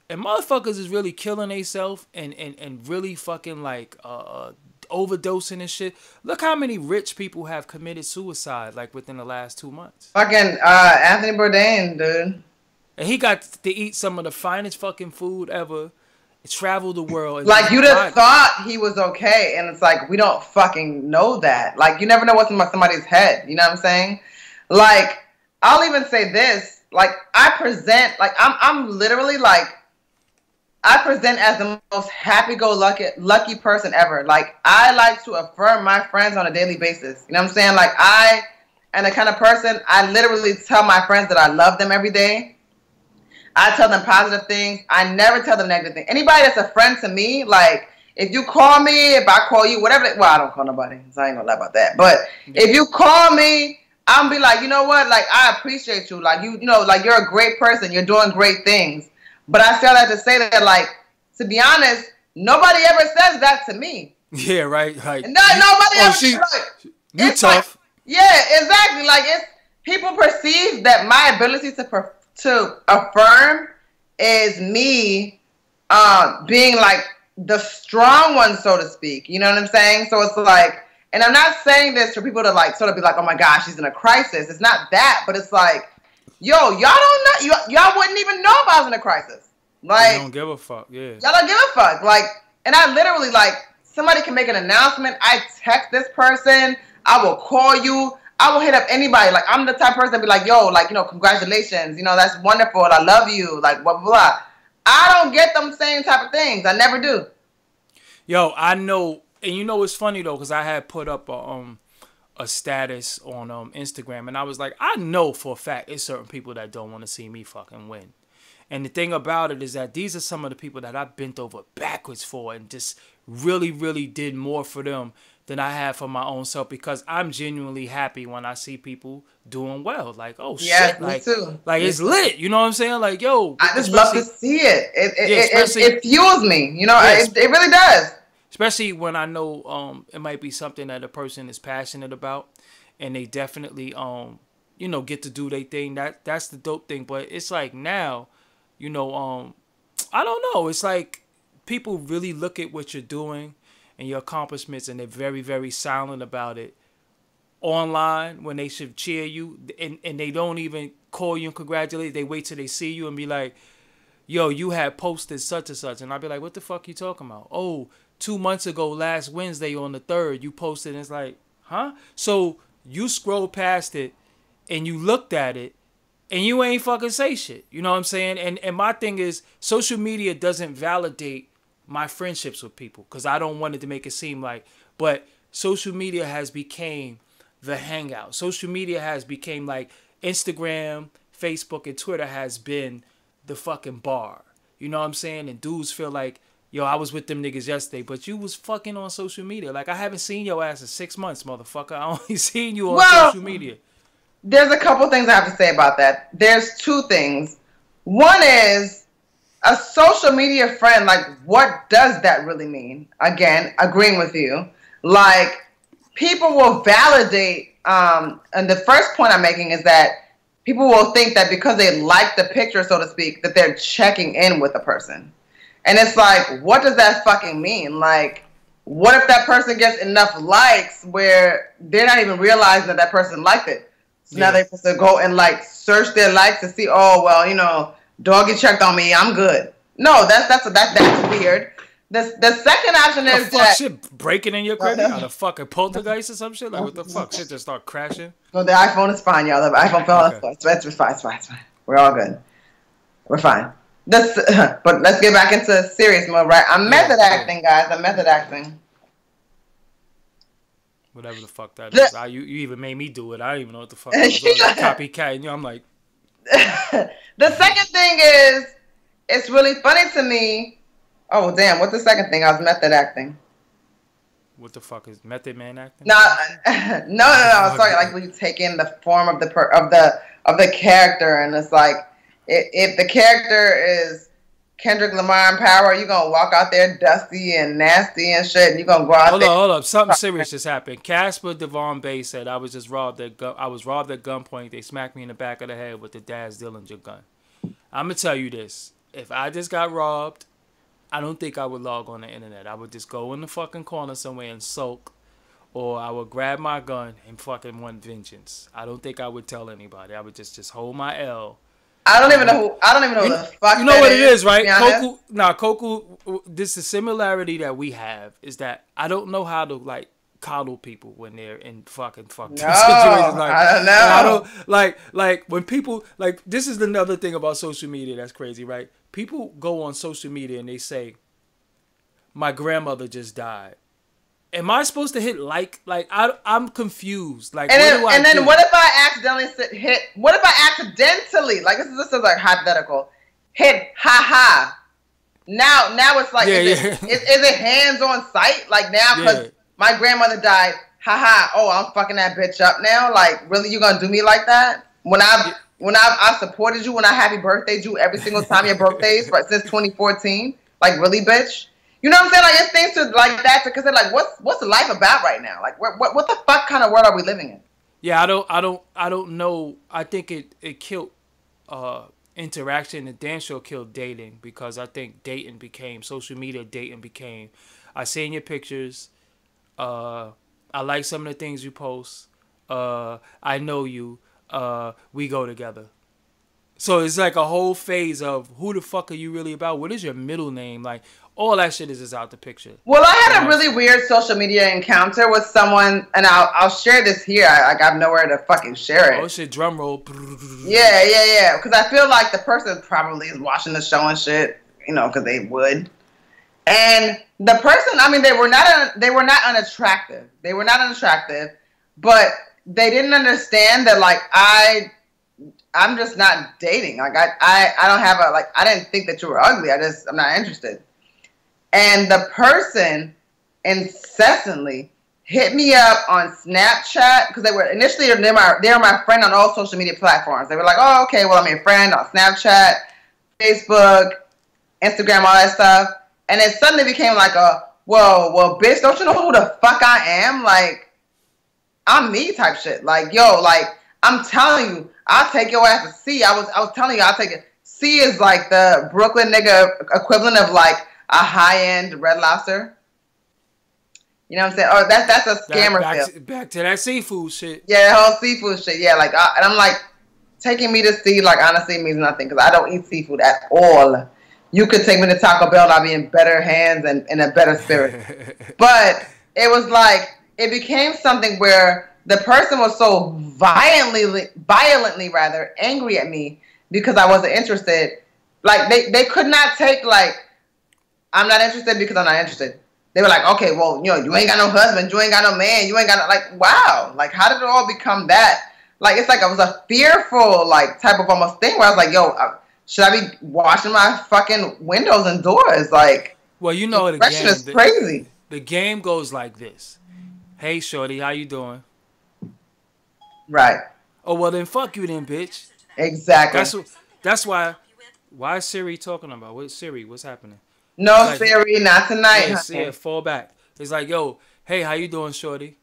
and motherfuckers is really killing themselves and really fucking like overdosing and shit. Look how many rich people have committed suicide like within the last 2 months.
Fucking Anthony Bourdain, dude.
And he got to eat some of the finest fucking food ever. Travel the world.
Like, you'd have thought he was okay, and it's like, we don't fucking know that. Like, you never know what's in somebody's head. You know what I'm saying? Like, I'll even say this. Like, I present, like, I'm literally like, I present as the most happy-go-lucky person ever. Like, I like to affirm my friends on a daily basis. You know what I'm saying? Like, I am the kind of person, I literally tell my friends that I love them every day. I tell them positive things. I never tell them negative things. Anybody that's a friend to me, like, if you call me, if I call you, whatever. Well, I don't call nobody, so I ain't gonna lie about that. But if you call me, I'm be like, you know what? Like, I appreciate you. Like, you know, like, you're a great person. You're doing great things. But I still have to say that, like, to be honest, nobody ever says that to me.
Yeah, right. Like,
nobody ever says like,
you tough.
Like, yeah, exactly. Like, it's people perceive that my ability to affirm is me being like the strong one, so to speak. You know what I'm saying? So it's like, and I'm not saying this for people to like sort of be like, oh my gosh, she's in a crisis. It's not that, but it's like, yo, y'all don't know, y'all wouldn't even know if I was in a crisis. Like,
you don't give a fuck, yeah.
Y'all don't give a fuck. Like, and I literally, like, somebody can make an announcement. I text this person. I will call you. I will hit up anybody. Like, I'm the type of person to be like, yo, like, you know, congratulations. You know, that's wonderful. I love you. Like, blah, blah, blah. I don't get them same type of things. I never do.
Yo, I know. And you know, it's funny, though, because I had put up a status on Instagram. And I was like, I know for a fact it's certain people that don't want to see me fucking win. And the thing about it is that these are some of the people that I bent over backwards for and just really, really did more for them than I have for my own self, because I'm genuinely happy when I see people doing well. Like, oh shit,
like, me too.
Like it's lit. You know what I'm saying? Like, yo,
I just love to see it. It fuels me. You know, it really does.
Especially when I know it might be something that a person is passionate about, and they definitely you know, get to do their thing. That's the dope thing. But it's like now, you know, I don't know. It's like people really look at what you're doing and your accomplishments, and they're very, very silent about it online when they should cheer you, and they don't even call you and congratulate. They wait till they see you and be like, yo, you had posted such and such. And I'll be like, what the fuck you talking about? Oh, 2 months ago, last Wednesday on the 3rd, you posted. And it's like, huh? So you scroll past it and you looked at it and you ain't fucking say shit. You know what I'm saying? And my thing is, social media doesn't validate my friendships with people, because I don't want it to make it seem like, but social media has became the hangout. Social media has became like Instagram, Facebook, and Twitter has been the fucking bar. You know what I'm saying? And dudes feel like, yo, I was with them niggas yesterday, but you was fucking on social media. Like, I haven't seen your ass in 6 months, motherfucker. I only seen you on social media.
There's a couple things I have to say about that. There's two things. One is, a social media friend, like, what does that really mean? Again, agreeing with you. Like, people will validate, and the first point I'm making is that people will think that because they like the picture, so to speak, that they're checking in with a person. And it's like, what does that fucking mean? Like, what if that person gets enough likes where they're not even realizing that that person liked it? So now they're supposed to go and, like, search their likes to see, oh, well, you know, Doggie checked on me, I'm good. No, that's weird. The second option is that
shit breaking in your crib, you got a fucking poltergeist or some shit. Like, what the fuck? Shit just start crashing.
No, the iPhone is fine, y'all. The iPhone fell off. It's fine. We're all good. We're fine. But let's get back into serious mode, right? I'm method acting, guys. I'm method acting.
Whatever the fuck that is. You even made me do it. I don't even know what the fuck. Copycat. You know, I'm like.
The second thing is, it's really funny to me. Oh damn! What's the second thing? I was method acting.
What the fuck is method man acting?
No. Sorry, like when you take in the form of the character, and it's like if the character is Kendrick Lamar in Power, you're gonna walk out there dusty and nasty and shit, and you're gonna go out there.
Hold up. Something serious just happened. Casper Devon Bay said, I was robbed at gunpoint. They smacked me in the back of the head with the Daz Dillinger gun. I'm gonna tell you this. If I just got robbed, I don't think I would log on the internet. I would just go in the fucking corner somewhere and sulk, or I would grab my gun and fucking want vengeance. I don't think I would tell anybody. I would just hold my L. I don't even know who the fuck. You know what it is, right? Koku, this is the similarity that we have is that I don't know how to like coddle people when they're in fucking fucked
No,
up situations. Like
I don't know.
I don't like when people like this is another thing about social media that's crazy, right? People go on social media and they say, "My grandmother just died." Am I supposed to hit like? Like I'm confused. Like
and
what
then,
do I do?
what if I accidentally hit? What if I accidentally like this is like hypothetical? Hit haha. Now it's like is it hands on sight? Like now because my grandmother died. Haha. Oh, I'm fucking that bitch up now. Like really, you gonna do me like that? When I supported you, when I happy birthday you every single time your birthdays since 2014. Like really, bitch. You know what I'm saying? Like it's things to like that to consider. Like what's life about right now? Like what the fuck kind of world are we living in?
Yeah, I don't know. I think it killed interaction. The dance show killed dating because I think social media dating became. I seen your pictures. I like some of the things you post. I know you. We go together. So it's like a whole phase of who the fuck are you really about? What is your middle name? Like all that shit is just out the picture.
Well, I had a really weird social media encounter with someone, and I'll share this here. I have nowhere to fucking share it.
Oh shit! Drum roll.
Yeah. Because I feel like the person probably is watching the show and shit, you know, because they would. And the person, I mean, they were not unattractive. They were not unattractive, but they didn't understand that like I'm just not dating. Like I don't have I didn't think that you were ugly. I'm not interested. And the person incessantly hit me up on Snapchat because they were my friend on all social media platforms. They were like, oh, okay, well, I'm your friend on Snapchat, Facebook, Instagram, all that stuff. And it suddenly became like well, bitch, don't you know who the fuck I am? Like, I'm me type shit. Like, yo, like, I'm telling you, I'll take your ass to C. I was telling you, I'll take it. C is like the Brooklyn nigga equivalent of like a high-end Red Lobster. You know what I'm saying? Oh, that's a scammer
back to that seafood shit.
Yeah, the whole seafood shit. Yeah, like, and I'm like, taking me to C, like, honestly means nothing because I don't eat seafood at all. You could take me to Taco Bell and I'll be in better hands and in a better spirit. But it was like, it became something where the person was so violently angry at me because I wasn't interested. Like, they could not take, like, I'm not interested because I'm not interested. They were like, okay, well, you know, you ain't got no husband, you ain't got no man, you ain't got no, like, wow. Like, how did it all become that? Like, it's like it was a fearful, like, type of almost thing where I was like, yo, should I be washing my fucking windows and doors? Like,
well, you know, the game
is crazy.
The game goes like this. Hey, shorty, how you doing?
Right.
Oh, well, then fuck you then, bitch.
Exactly.
That's why is Siri talking about? What Siri? What's happening?
No, like, Siri, not tonight.
Yeah, fall back. It's like, yo, hey, how you doing, shorty?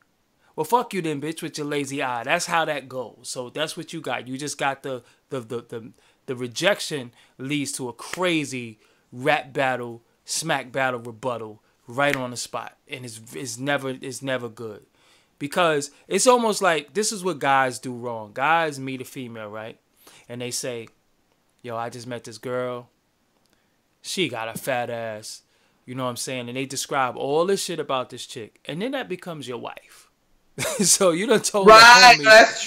Well, fuck you then, bitch, with your lazy eye. That's how that goes. So that's what you got. You just got the rejection leads to a crazy rap battle, smack battle, rebuttal right on the spot, and it's never good, because it's almost like this is what guys do wrong. Guys meet a female, right, and they say, yo, I just met this girl. She got a fat ass. You know what I'm saying? And they describe all this shit about this chick. And then that becomes your wife. So you done told the homies.
That's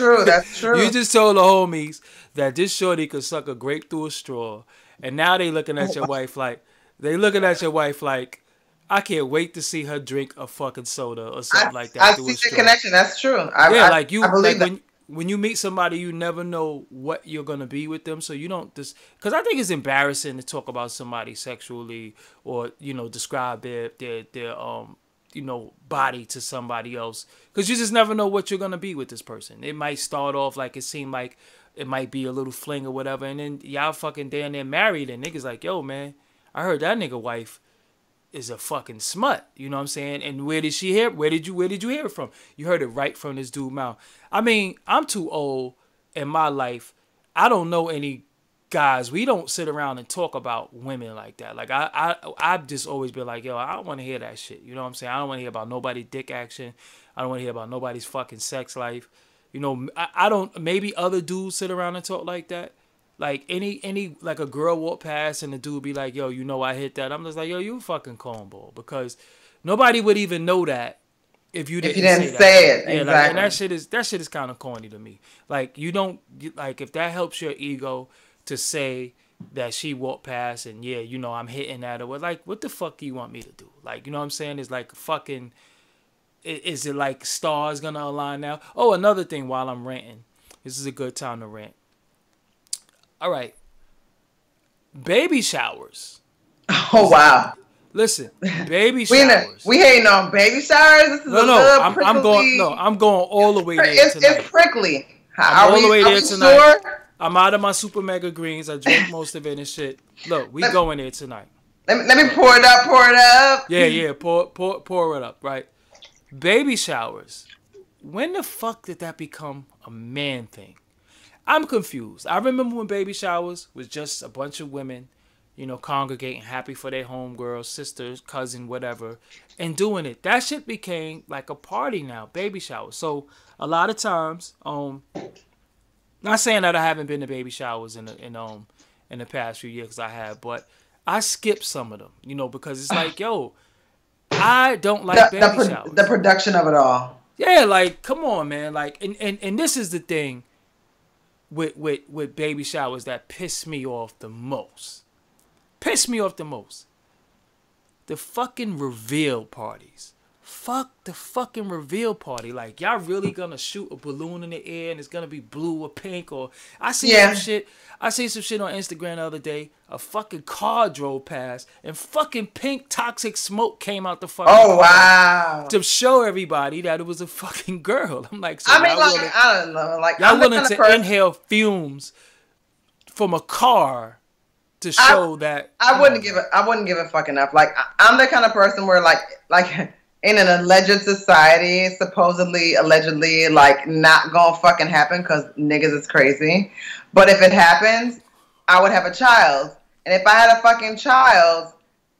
true.
You just told the homies that this shorty could suck a grape through a straw. And now they looking at your wife like, I can't wait to see her drink a fucking soda or something like that.
I see the connection. That's true. I believe that.
When you meet somebody, you never know what you're going to be with them. So you don't just, because I think it's embarrassing to talk about somebody sexually or, you know, describe their you know, body to somebody else. Because you just never know what you're going to be with this person. It might start off like it seemed like it might be a little fling or whatever. And then y'all fucking damn near married and niggas like, yo, man, I heard that nigga wife is a fucking smut, you know what I'm saying? And where did she hear? Where did you hear it from? You heard it right from this dude's mouth. I mean, I'm too old in my life. I don't know any guys. We don't sit around and talk about women like that. Like I've just always been like, yo, I don't want to hear that shit. You know what I'm saying? I don't want to hear about nobody's dick action. I don't want to hear about nobody's fucking sex life. You know, I don't. Maybe other dudes sit around and talk like that. Like any like a girl walk past and the dude be like, yo, you know I hit that. I'm just like, yo, you a fucking cornball, because nobody would even know that if you
if you
didn't
didn't
say
say it.
Yeah,
Exactly.
like, and that shit is kind of corny to me. Like, you don't like, if that helps your ego to say that she walked past and yeah, you know, I'm hitting at her. Like, what the fuck do you want me to do? Like, you know what I'm saying? It's like fucking. Is it like stars gonna align now? Oh, another thing while I'm ranting. This is a good time to rant. All right. Baby showers.
Oh wow.
Listen, baby showers.
We hating on baby showers. This is
I'm going all the way there tonight.
It's prickly.
I'm all the way there tonight.
Sure?
I'm out of my super mega greens. I drank most of it and shit. Look, we going there tonight.
Let me pour it up.
Yeah. Pour it up, right? Baby showers. When the fuck did that become a man thing? I'm confused. I remember when baby showers was just a bunch of women, you know, congregating happy for their homegirl, sisters, cousin, whatever, and doing it. That shit became like a party now, baby showers. So a lot of times, not saying that I haven't been to baby showers in the past few years, 'cause I have, but I skip some of them, you know, because it's like, yo, I don't like baby showers.
The production of it all.
Yeah, like, come on, man. Like, and this is the thing with baby showers that piss me off the most. The fucking reveal parties. Fuck the fucking reveal party. Like, y'all really gonna shoot a balloon in the air and it's gonna be blue or pink or I seen some shit on Instagram the other day. A fucking car drove past and fucking pink toxic smoke came out the fucking car
wow.
to show everybody that it was a fucking girl. I'm like, so
I mean, like, I don't know. Like,
y'all willing to inhale fumes from a car to show that
I wouldn't give a fuck enough. Like, I'm the kind of person where like in an alleged society, supposedly, allegedly, like, not gonna fucking happen because niggas is crazy. But if it happens, I would have a child. And if I had a fucking child,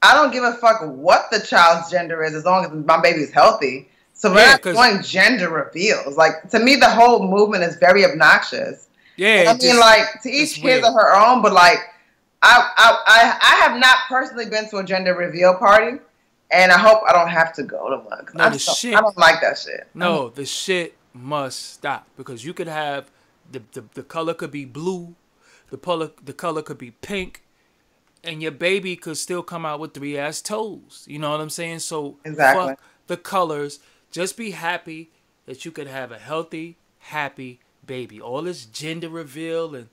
I don't give a fuck what the child's gender is as long as my baby's healthy. So we're not doing gender reveals. Like, to me, the whole movement is very obnoxious.
Yeah.
I mean, like, to each his or her own, but, like, I have not personally been to a gender reveal party. And I hope I don't have to go to one.
No,
I don't like that shit.
No, the shit must stop. Because you could have, the color could be blue, the color could be pink, and your baby could still come out with 3-ass toes. You know what I'm saying? So,
exactly.
Fuck the colors. Just be happy that you could have a healthy, happy baby. All this gender reveal and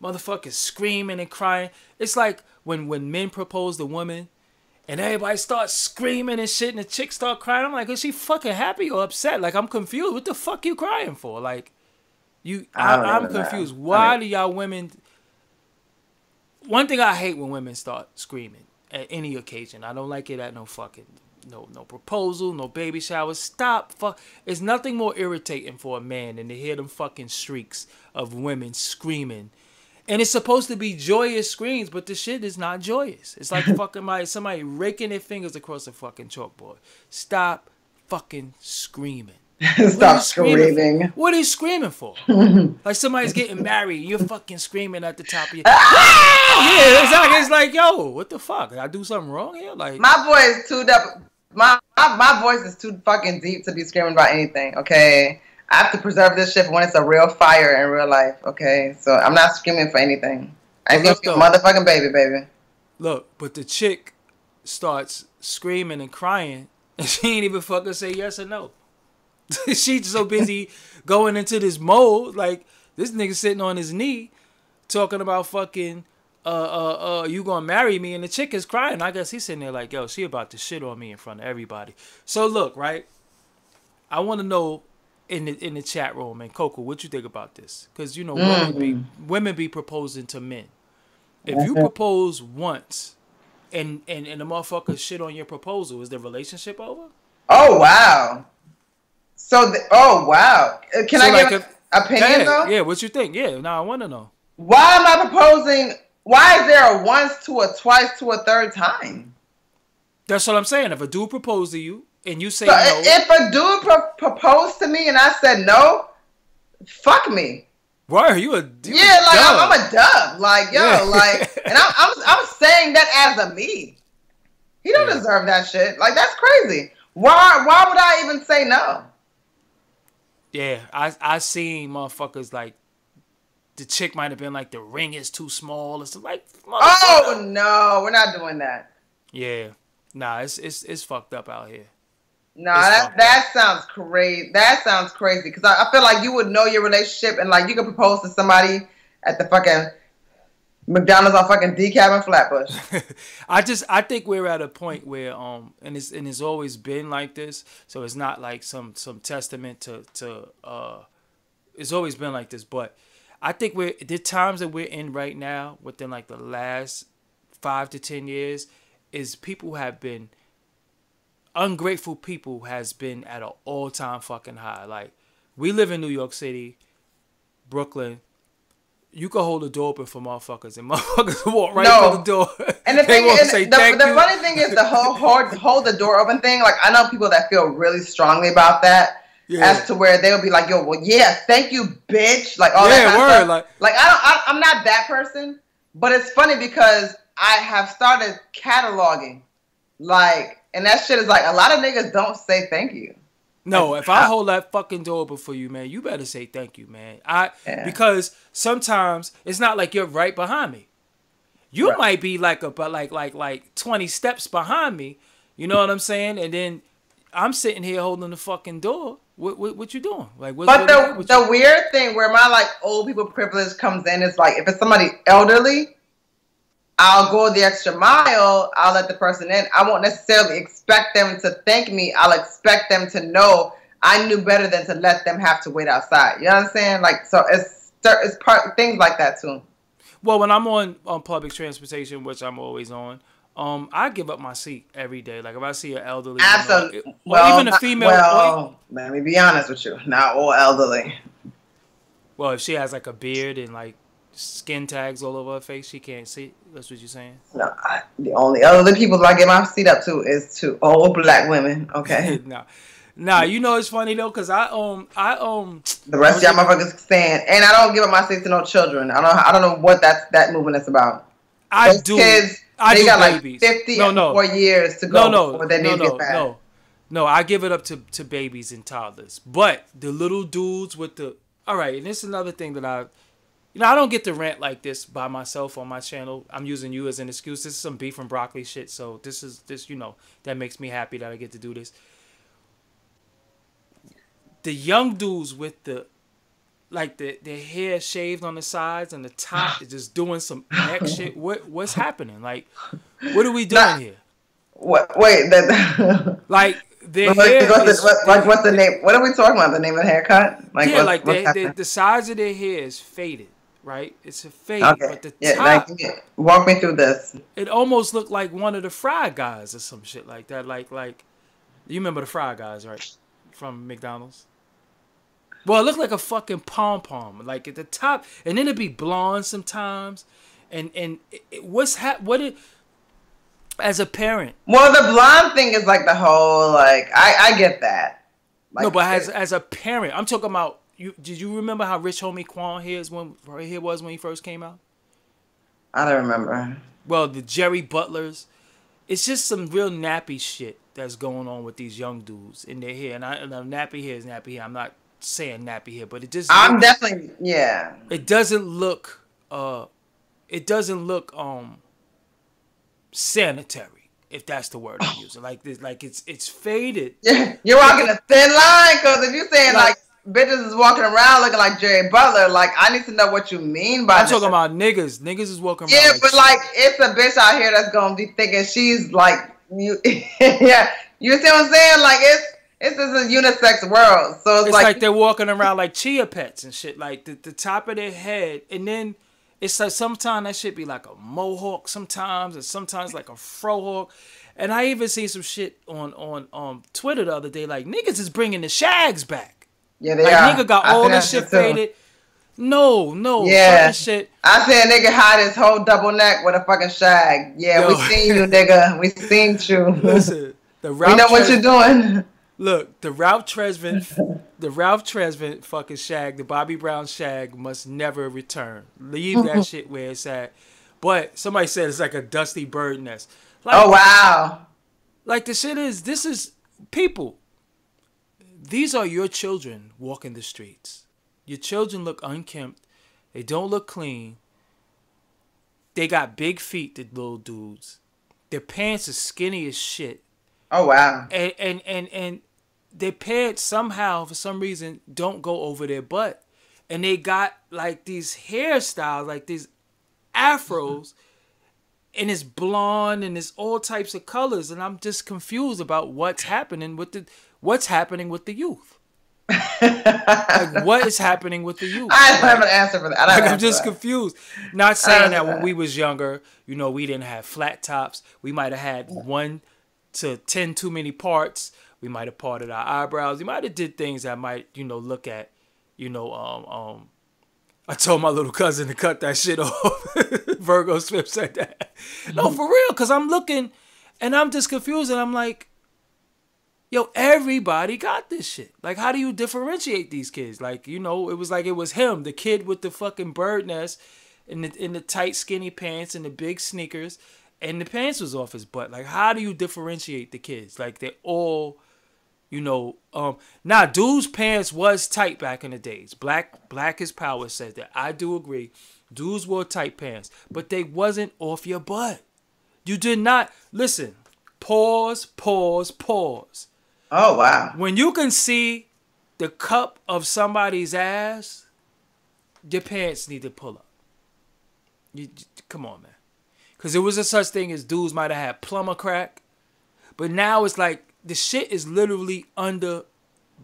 motherfuckers screaming and crying. It's like when men propose to women, and everybody starts screaming and shit, and the chick start crying. I'm like, is she fucking happy or upset? Like, I'm confused. What the fuck you crying for? Like, I'm confused. Why do y'all women... One thing I hate when women start screaming at any occasion. I don't like it at no fucking... No proposal, no baby shower. Stop. Fuck. It's nothing more irritating for a man than to hear them fucking shrieks of women screaming. And it's supposed to be joyous screams, but the shit is not joyous. It's like fucking somebody raking their fingers across a fucking chalkboard. Stop fucking screaming.
Stop screaming.
What are you screaming for? Like somebody's getting married, you're fucking screaming at the top of your... Yeah, exactly. It's like, yo, what the fuck? Did I do something wrong here? Like,
my voice is too deep. My voice is too fucking deep to be screaming about anything. Okay. I have to preserve this shit when it's a real fire in real life, okay? So I'm not screaming for anything. I just give a motherfucking baby.
Look, but the chick starts screaming and crying, and she ain't even fucking say yes or no. She's so busy going into this mode, like, this nigga sitting on his knee, talking about fucking, you gonna marry me, and the chick is crying. I guess he's sitting there like, yo, she about to shit on me in front of everybody. So look, right? I want to know, in the chat room, and Coco, what you think about this? Because, you know, women be proposing to men. If you propose once and the motherfucker shit on your proposal, is the relationship over?
Oh, wow. So, wow. Can I give an opinion, though?
Yeah, what you think? Yeah, I want to know.
Why am I proposing? Why is there a once to a twice to a third time?
That's what I'm saying. If a dude proposed to you, and you say
so
no.
If a dude proposed to me and I said no, fuck me.
Why are you a
yeah? Like I'm a dub. Like yo, like, and I'm saying that as a me. He don't deserve that shit. Like that's crazy. Why would I even say no?
Yeah, I seen motherfuckers like the chick might have been like the ring is too small. It's like motherfucker.
Oh no, we're not doing that.
Yeah, nah, it's fucked up out here.
No, that sounds crazy. That sounds crazy because I feel like you would know your relationship and like you could propose to somebody at the fucking McDonald's on fucking Decaf and Flatbush.
I think we're at a point where and it's always been like this, so it's not like some testament to it's always been like this, but I think the times that we're in right now within like the last 5 to 10 years is people have been ungrateful. People has been at an all-time fucking high. Like, we live in New York City, Brooklyn. You can hold the door open for motherfuckers, and motherfuckers walk right through the door.
And the thing is, the funny thing is the whole hold the door open thing. Like, I know people that feel really strongly about that, as to where they'll be like, "Yo, well, yeah, thank you, bitch." Like all that kind of stuff. Like I'm not that person, but it's funny because I have started cataloging, like. And that shit is like, a lot of niggas don't say thank you.
No, like, if I hold that fucking door open for you, man, you better say thank you, man. Because sometimes it's not like you're right behind me. You might be like 20 steps behind me. You know what I'm saying? And then I'm sitting here holding the fucking door. What you doing? Like,
the weird thing where my like old people privilege comes in is like, if it's somebody elderly, I'll go the extra mile. I'll let the person in. I won't necessarily expect them to thank me. I'll expect them to know I knew better than to let them have to wait outside. You know what I'm saying? Like, so it's things like that too.
Well, when I'm on public transportation, which I'm always on, I give up my seat every day. Like, if I see an elderly,
absolutely,
or even a female.
Well, let me be honest with you. Not all elderly.
Well, if she has like a beard and like skin tags all over her face, she can't see. That's what you're saying?
No, the only other people that I get my seat up to is to old black women. Okay.
Nah. You know it's funny though, cause I
the rest of y'all motherfuckers stand, and I don't give up my seat to no children. I don't know what that movement is about. Those kids, they got babies. Like 50 more years to go before they need to get back.
No, I give it up to babies and toddlers. But the little dudes with the alright, and this is another thing that I don't get to rant like this by myself on my channel. I'm using you as an excuse. This is some beef and broccoli shit. So this that makes me happy that I get to do this. The young dudes with their hair shaved on the sides and the top is just doing some neck shit. What's happening? Like, what are we doing here?
What? Wait,
like their hair
what's the name? What are we talking about? The name of the haircut?
Like, the size of their hair is faded. Right, it's a fade, but the top.
Walk me through this.
It almost looked like one of the Fry Guys or some shit like that. Like you remember the Fry Guys, right? From McDonald's. Well, it looked like a fucking pom pom, like at the top, and then it'd be blonde sometimes. And as a parent?
Well, the blonde thing is like the whole like I get that. Like,
no, but as a parent, I'm talking about. Did you remember how Rich Homie Quan was when he first came out?
I don't remember.
Well, the Jerry Butlers. It's just some real nappy shit that's going on with these young dudes in their hair. And nappy hair is nappy hair. I'm not saying nappy hair, but it just...
definitely... Yeah.
It doesn't look... sanitary, if that's the word I'm using. Like this, like it's faded.
Yeah, you're walking a thin line, because if you're saying like bitches is walking around looking like Jerry Butler, like I need to know what you mean by
I'm talking about niggas. Niggas is walking around.
Yeah, but like it's a bitch out here that's gonna be thinking she's like you. Yeah, you see what I'm saying? Like it's just a unisex world, so it's
like they're walking around like chia pets and shit. Like the top of their head, and then it's like sometimes that shit be like a mohawk, sometimes, and sometimes like a frohawk. And I even seen some shit on Twitter the other day, like niggas is bringing the shags back.
Yeah, they are.
Nigga got all this shit faded. No.
Yeah.
Shit.
I said nigga hide his whole double neck with a fucking shag. Yeah, we seen you, nigga. We seen you.
Listen,
we know what you're doing.
Look, the Ralph Tresvant fucking shag, the Bobby Brown shag must never return. Leave that shit where it's at. But somebody said it's like a dusty bird nest. Like,
oh wow.
Like the shit is, this is people, these are your children walking the streets. Your children look unkempt. They don't look clean. They got big feet, the little dudes. Their pants are skinny as shit.
Oh, wow.
And their pants somehow, for some reason, don't go over their butt. And they got like these hairstyles, like these afros, and it's blonde and it's all types of colors. And I'm just confused about what's happening with the youth. Like, what is happening with the youth?
I don't have an answer for that.
I'm just confused. Not saying that when we was younger, we didn't have flat tops. We might have had 1 to 10 too many parts. We might have parted our eyebrows. We might have did things that might, look at, I told my little cousin to cut that shit off. Virgo Smith said that. No, for real, because I'm looking and I'm just confused and I'm like, yo, everybody got this shit. Like, how do you differentiate these kids? Like, it was him, the kid with the fucking bird nest in the tight skinny pants and the big sneakers, and the pants was off his butt. Like, how do you differentiate the kids? Like, they all, now dudes' pants was tight back in the days. Black is power said that. I do agree. Dudes wore tight pants, but they wasn't off your butt. You did not listen. Pause.
Oh, wow.
When you can see the cup of somebody's ass, your pants need to pull up. Come on, man. Because there was a such thing as dudes might have had plumber crack. But now it's like the shit is literally under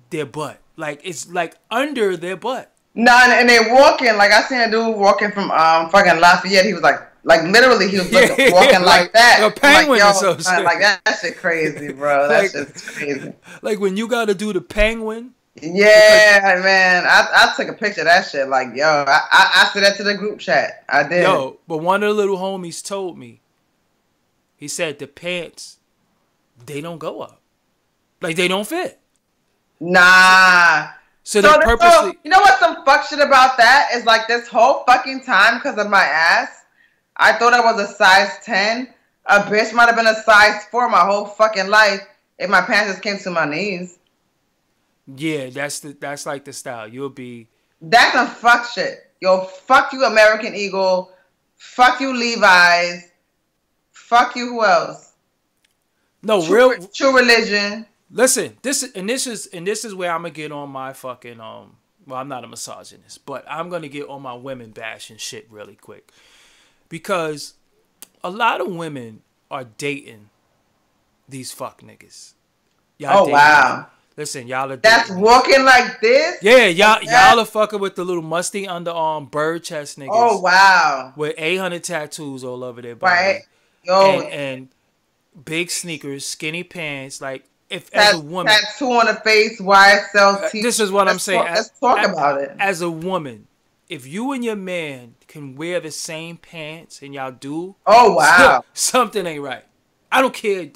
their butt. Like, it's like under their butt.
No, and they're walking. Like, I seen a dude walking from fucking Lafayette. He was like literally he was walking like that.
A penguin or something.
Like, that shit crazy, bro. That shit's crazy.
Like when you gotta do the penguin.
Yeah, man. I took a picture of that shit. Like, yo, I said that to the group chat. I did.
Yo, but one of the little homies told me, he said the pants, they don't go up. Like, they don't fit.
Nah.
So they purposely.
You know what some fuck shit about that is? Like, this whole fucking time, because of my ass, I thought I was a size 10. A bitch might have been a size 4 my whole fucking life if my pants just came to my knees.
Yeah, that's like the style. You'll be.
That's some fuck shit. Yo, fuck you, American Eagle. Fuck you, Levi's. Fuck you, who else?
No,
True Religion.
Listen, this is where I'm gonna get on my fucking well, I'm not a misogynist, but I'm gonna get on my women bashing shit really quick. Because a lot of women are dating these fuck niggas.
Oh, wow.
Listen, y'all are dating.
That's walking like this?
Yeah, y'all are fucking with the little musty underarm bird chest niggas.
Oh, wow.
With 800 tattoos all over their body.
Right. Yo.
And big sneakers, skinny pants. Like, if as a woman.
Tattoo on the face, YSL teeth.
This is what I'm saying.
Let's talk about it.
As a woman, if you and your man can wear the same pants and y'all do.
Oh, wow.
Something ain't right. I don't care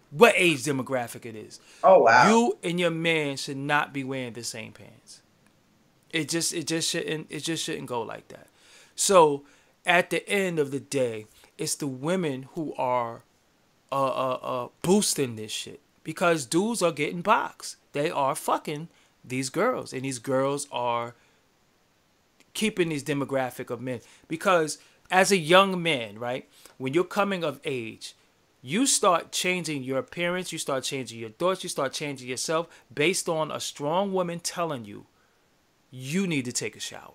what age demographic it is.
Oh, wow.
You and your man should not be wearing the same pants. It just shouldn't go like that. So at the end of the day, it's the women who are boosting this shit, because dudes are getting boxed. They are fucking these girls, and these girls are keeping these demographic of men. Because as a young man, right, when you're coming of age, you start changing your appearance, you start changing your thoughts, you start changing yourself based on a strong woman telling you you need to take a shower.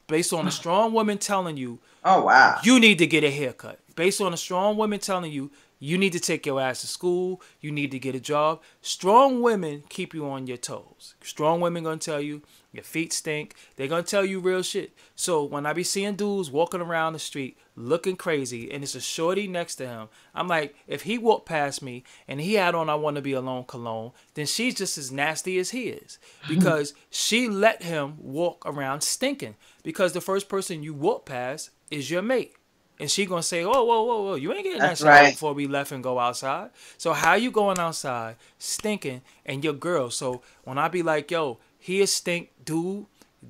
Based on a strong woman telling you,
oh, wow,
you need to get a haircut. Based on a strong woman telling you, you need to take your ass to school, you need to get a job. Strong women keep you on your toes. Strong women gonna tell you your feet stink. They're gonna tell you real shit. So when I be seeing dudes walking around the street looking crazy and it's a shorty next to him, I'm like, if he walked past me and he had on I Wanna Be Alone cologne, then she's just as nasty as he is. Because she let him walk around stinking. Because the first person you walk past is your mate. And she gonna say, "Oh, whoa, you ain't getting that shit out before we left and go outside." So how you going outside stinking and your girl? So when I be like, "Yo, he a stink dude,"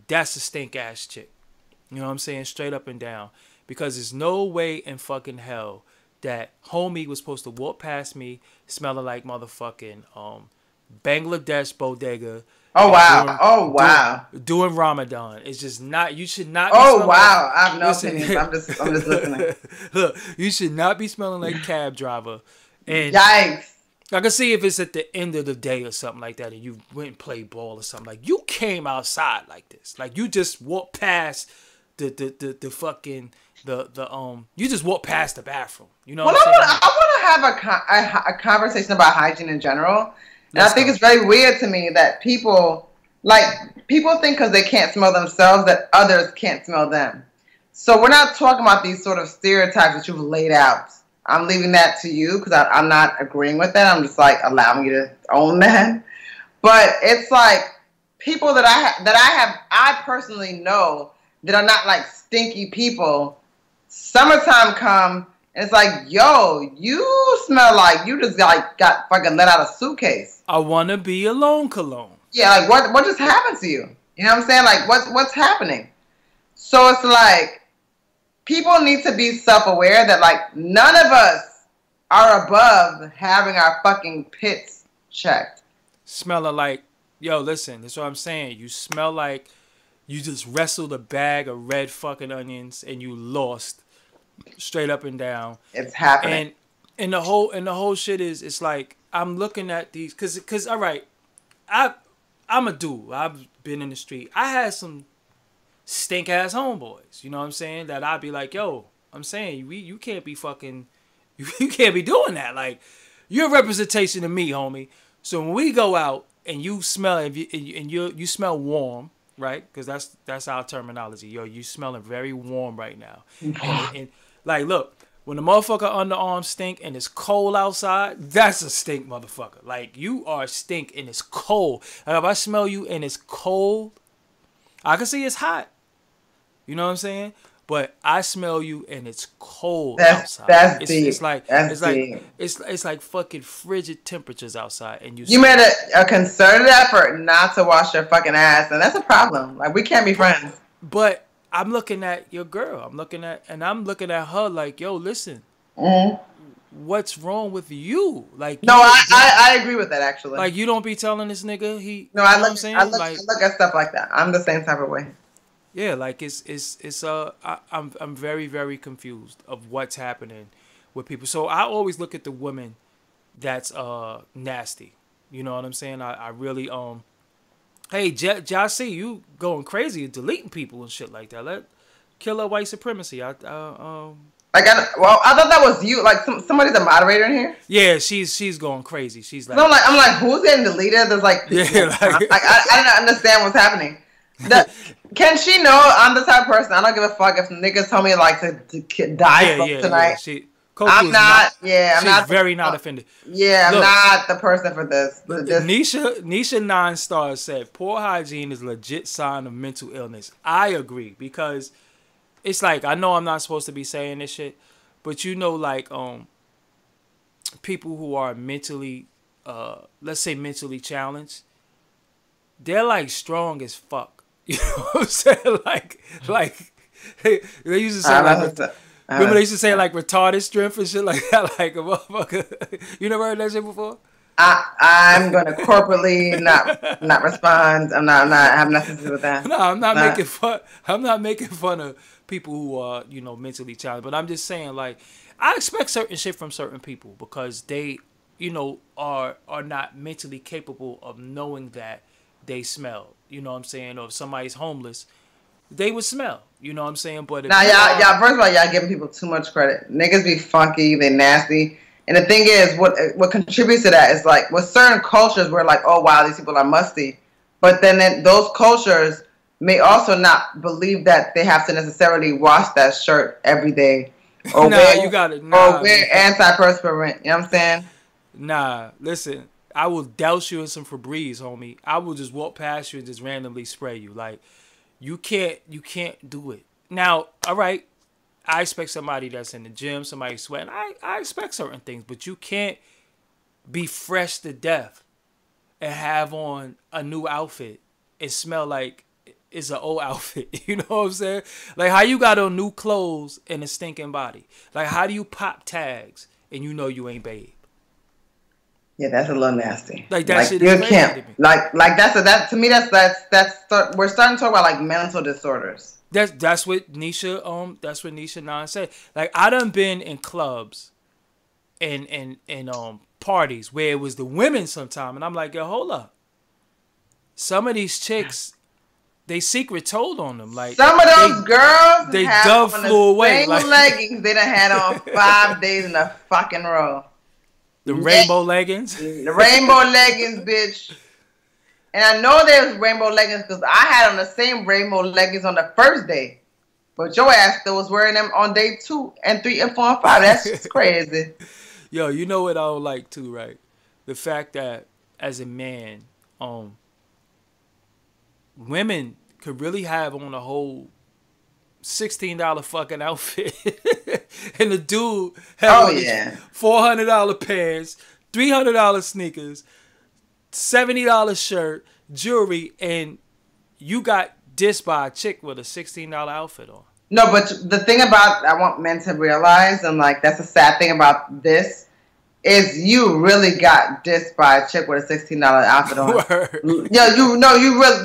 that's a stink ass chick. You know what I'm saying? Straight up and down. Because there's no way in fucking hell that homie was supposed to walk past me smelling like motherfucking Bangladesh bodega.
Oh wow!
During,
Oh wow!
Doing Ramadan. It's just not. You should not. Be
Oh wow!
like,
I have no opinions. I'm just listening.
Look, you should not be smelling like a cab driver. And
yikes!
I can see if it's at the end of the day or something like that, and you went and played ball or something. Like you came outside like this. Like you just walked past the fucking you just walked past the bathroom. You know.
Well,
what I'm saying?
I want to have a conversation about hygiene in general. And I think it's very weird to me that people think because they can't smell themselves that others can't smell them. So we're not talking about these sort of stereotypes that you've laid out. I'm leaving that to you because I'm not agreeing with that. I'm just like allowing you to own that. But it's like people that I personally know that are not like stinky people. Summertime come and it's like, yo, you smell like you just like got fucking let out a suitcase.
I wanna be alone cologne.
Yeah, like what just happened to you? You know what I'm saying? Like what's happening? So it's like people need to be self-aware that like none of us are above having our fucking pits checked.
Smelling like, yo, listen, that's what I'm saying. You smell like you just wrestled a bag of red fucking onions and you lost straight up and down.
It's happening.
And the whole shit is, it's like I'm looking at these cause all right, I'm a dude. I've been in the street. I had some stink ass homeboys. You know what I'm saying? That I'd be like, yo, I'm saying you can't be fucking, you can't be doing that. Like you're a representation of me, homie. So when we go out and you smell and you smell warm, right? Because that's our terminology. Yo, you smelling very warm right now. and like, look, when the motherfucker underarms stink and it's cold outside, that's a stink, motherfucker. Like you are stink and it's cold. Like if I smell you and it's cold, I can see it's hot. You know what I'm saying? But I smell you and it's cold outside.
That's deep.
It's like fucking frigid temperatures outside, and you
made a concerted effort not to wash your fucking ass, and that's a problem. Like we can't be friends.
But I'm looking at your girl. I'm looking at her like, yo, listen, what's wrong with you? Like,
no, I agree with that actually.
Like you don't be telling this nigga he.
No, I look at stuff like that. I'm the same type of way.
Yeah, like I'm very, very confused of what's happening with people. So I always look at the women that's nasty. You know what I'm saying? I really hey, Jossie, you going crazy and deleting people and shit like that. Let killer white supremacy. I thought
that was you. Like somebody's a moderator in here.
Yeah, she's going crazy. She's like,
I'm like, who's getting deleted? There's like, I don't understand what's happening. Can she know I'm the type of person? I don't give a fuck if niggas tell me like to die tonight.
Yeah.
I'm not. I'm not
very not offended.
Yeah, I'm not the person for this.
Nisha 9 stars said poor hygiene is a legit sign of mental illness. I agree because it's like I know I'm not supposed to be saying this shit, but you know, like people who are mentally, let's say mentally challenged, they're like strong as fuck. You know what I'm saying? Like they used to say remember they used to say like retarded strength and shit like that, like a motherfucker. You never heard that shit before?
I'm gonna corporately not respond. I'm not have nothing to do with that.
No, I'm not making fun. I'm not making fun of people who are, you know, mentally challenged. But I'm just saying, like, I expect certain shit from certain people because they, you know, are not mentally capable of knowing that they smell. You know what I'm saying? Or if somebody's homeless, they would smell. You know what I'm saying? But
y'all, first of all, y'all giving people too much credit. Niggas be funky, they nasty. And the thing is, what contributes to that is like with certain cultures, we're like, oh wow, these people are musty. But then those cultures may also not believe that they have to necessarily wash that shirt every day, or wear antiperspirant. You know what I'm saying?
Nah, listen. I will douse you in some Febreze, homie. I will just walk past you and just randomly spray you. Like, you can't do it. Now, all right, I expect somebody that's in the gym, somebody sweating. I expect certain things, but you can't be fresh to death and have on a new outfit and smell like it's an old outfit. You know what I'm saying? Like, how you got on new clothes and a stinking body? Like, how do you pop tags and you know you ain't bathed?
Yeah, that's a little nasty.
Like that
Like
shit
you
is crazy
can't
to me.
like that to me we're starting to talk about like mental disorders.
That's what Nisha Nine said. Like I done been in clubs and parties where it was the women sometime, and I'm like, yo, hold up. Some of these chicks, they secret told on them. Like
some of those girls
they
have
dove
on
flew
the
away.
same
Like
leggings they done had on 5 days in a fucking row.
the rainbow leggings.
The rainbow leggings, bitch. And I know there's rainbow leggings because I had on the same rainbow leggings on the first day. But your ass still was wearing them on day 2 and 3 and 4 and 5. That's just crazy.
Yo, you know what I don't like too, right? The fact that as a man, women could really have on a whole $16 fucking outfit, and the dude had $400 pants, $300 sneakers, $70 shirt, jewelry, and you got dissed by a chick with a $16 outfit on.
No, but the thing about I want men to realize, and like that's the sad thing about this, is you really got dissed by a chick with a $16 outfit on.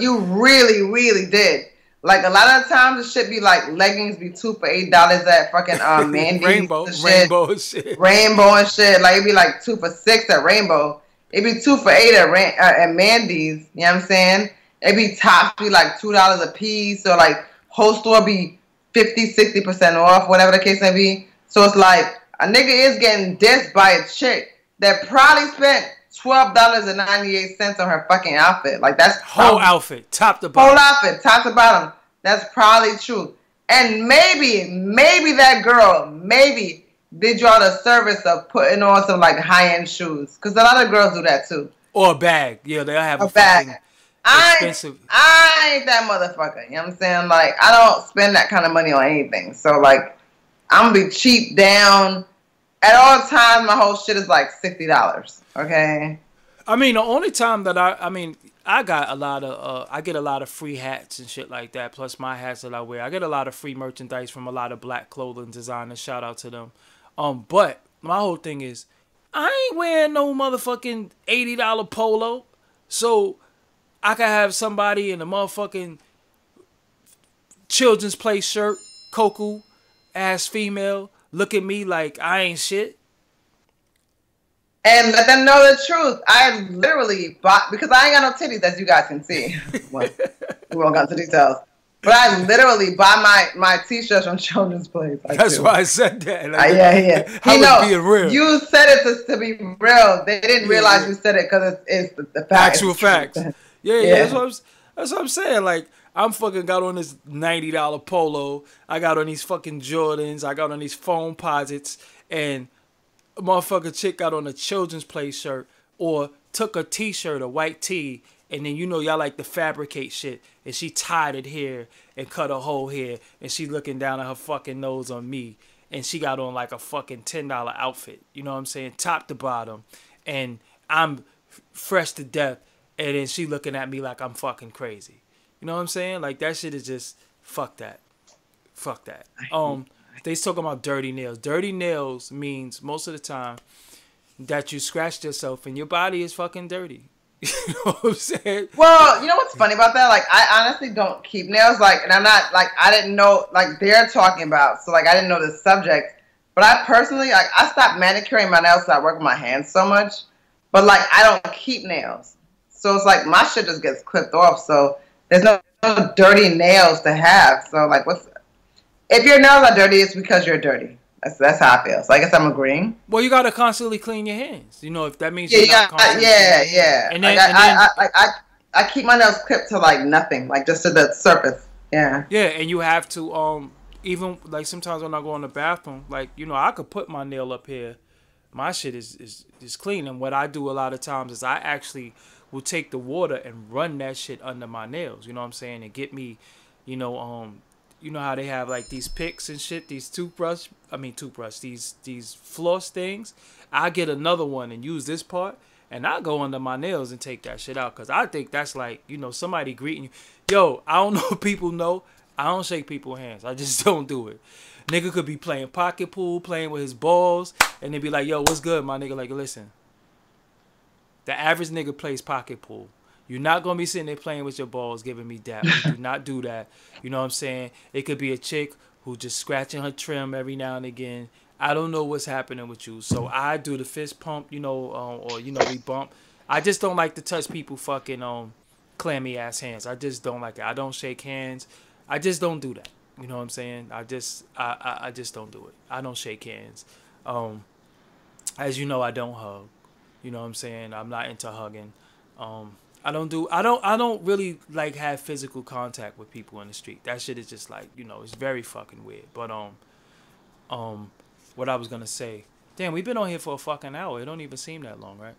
You really did. Like a lot of the times, it should be like leggings be $2 for $8 at fucking Mandy's.
Rainbow and shit.
Rainbow and shit. Like it'd be like 2 for $6 at Rainbow. It'd be 2 for $8 at Mandy's. You know what I'm saying? It'd be tops be like $2 a piece, or like whole store be 50-60% off, whatever the case may be. So it's like a nigga is getting dissed by a chick that probably spent $12.98 on her fucking outfit. Like that's
whole outfit, top to bottom.
Whole outfit, top to bottom. That's probably true. And maybe that girl, did you all the service of putting on some like high-end shoes. Because a lot of girls do that too.
Or a bag. Yeah, they'll have a
bag.
Expensive.
I ain't that motherfucker. You know what I'm saying? Like, I don't spend that kind of money on anything. So, like, I'm going to be cheap down. At all times, my whole shit is like $60. Okay?
I mean, the only time that I got a lot of, I get a lot of free hats and shit like that. Plus my hats that I wear. I get a lot of free merchandise from a lot of black clothing designers. Shout out to them. But my whole thing is, I ain't wearing no motherfucking $80 polo. So I could have somebody in a motherfucking Children's Place shirt, Coco, ass female, look at me like I ain't shit.
And let them know the truth. I literally bought, because I ain't got no titties, as you guys can see. Well, we won't go into details. But I literally buy my t-shirts from Children's Place.
That's why I said that.
Like, yeah.
I was being real.
You said it to be real. They didn't realize you said it because it's the fact.
Actual facts. Yeah. That's what I'm saying. Like, I'm fucking got on this $90 polo. I got on these fucking Jordans. I got on these foam posits. And a motherfucker chick got on a Children's Place shirt, or took a t-shirt, a white tee, and then y'all like to fabricate shit, and she tied it here and cut a hole here, and she looking down at her fucking nose on me, and she got on like a fucking $10 outfit, you know what I'm saying, top to bottom, and I'm fresh to death, and then she looking at me like I'm fucking crazy, you know what I'm saying? Like that shit is just fuck that. They talking about dirty nails. Dirty nails means most of the time that you scratched yourself and your body is fucking dirty. You know what I'm saying?
Well, you know what's funny about that? Like, I honestly don't keep nails. Like, and I'm not, like, I didn't know, like, they're talking about. So, like, I didn't know the subject. But I personally, like, I stopped manicuring my nails because I work with my hands so much. But, like, I don't keep nails. So, it's like, my shit just gets clipped off. So, there's no dirty nails to have. So, like, if your nails are dirty, it's because you're dirty. That's how I feel. So I guess I'm agreeing.
Well, you gotta constantly clean your hands. You know, if that means
yeah. And then, I keep my nails clipped to like nothing, like just to the surface. Yeah.
Yeah, and you have to even like sometimes when I go in the bathroom, like I could put my nail up here. My shit is clean, and what I do a lot of times is I actually will take the water and run that shit under my nails. You know what I'm saying, and get me, you know how they have like these picks and shit, these these floss things. I get another one and use this part, and I go under my nails and take that shit out, because I think that's like, somebody greeting you. Yo, I don't know if people know, I don't shake people's hands. I just don't do it. Nigga could be playing pocket pool, playing with his balls, and they be like, yo, what's good, my nigga? Like, listen, The average nigga plays pocket pool. You're not gonna be sitting there playing with your balls, giving me dap. You do not do that. You know what I'm saying? It could be a chick who just scratching her trim every now and again. I don't know what's happening with you. So I do the fist pump, you know, or you know, we bump. I just don't like to touch people fucking clammy ass hands. I just don't like it. I don't shake hands. I just don't do that. You know what I'm saying? I just don't do it. I don't shake hands. As you know, I don't hug. You know what I'm saying? I'm not into hugging. I don't really like have physical contact with people in the street. That shit is just like, you know, it's very fucking weird. But what I was gonna say. Damn, we've been on here for a fucking hour. It don't even seem that long, right?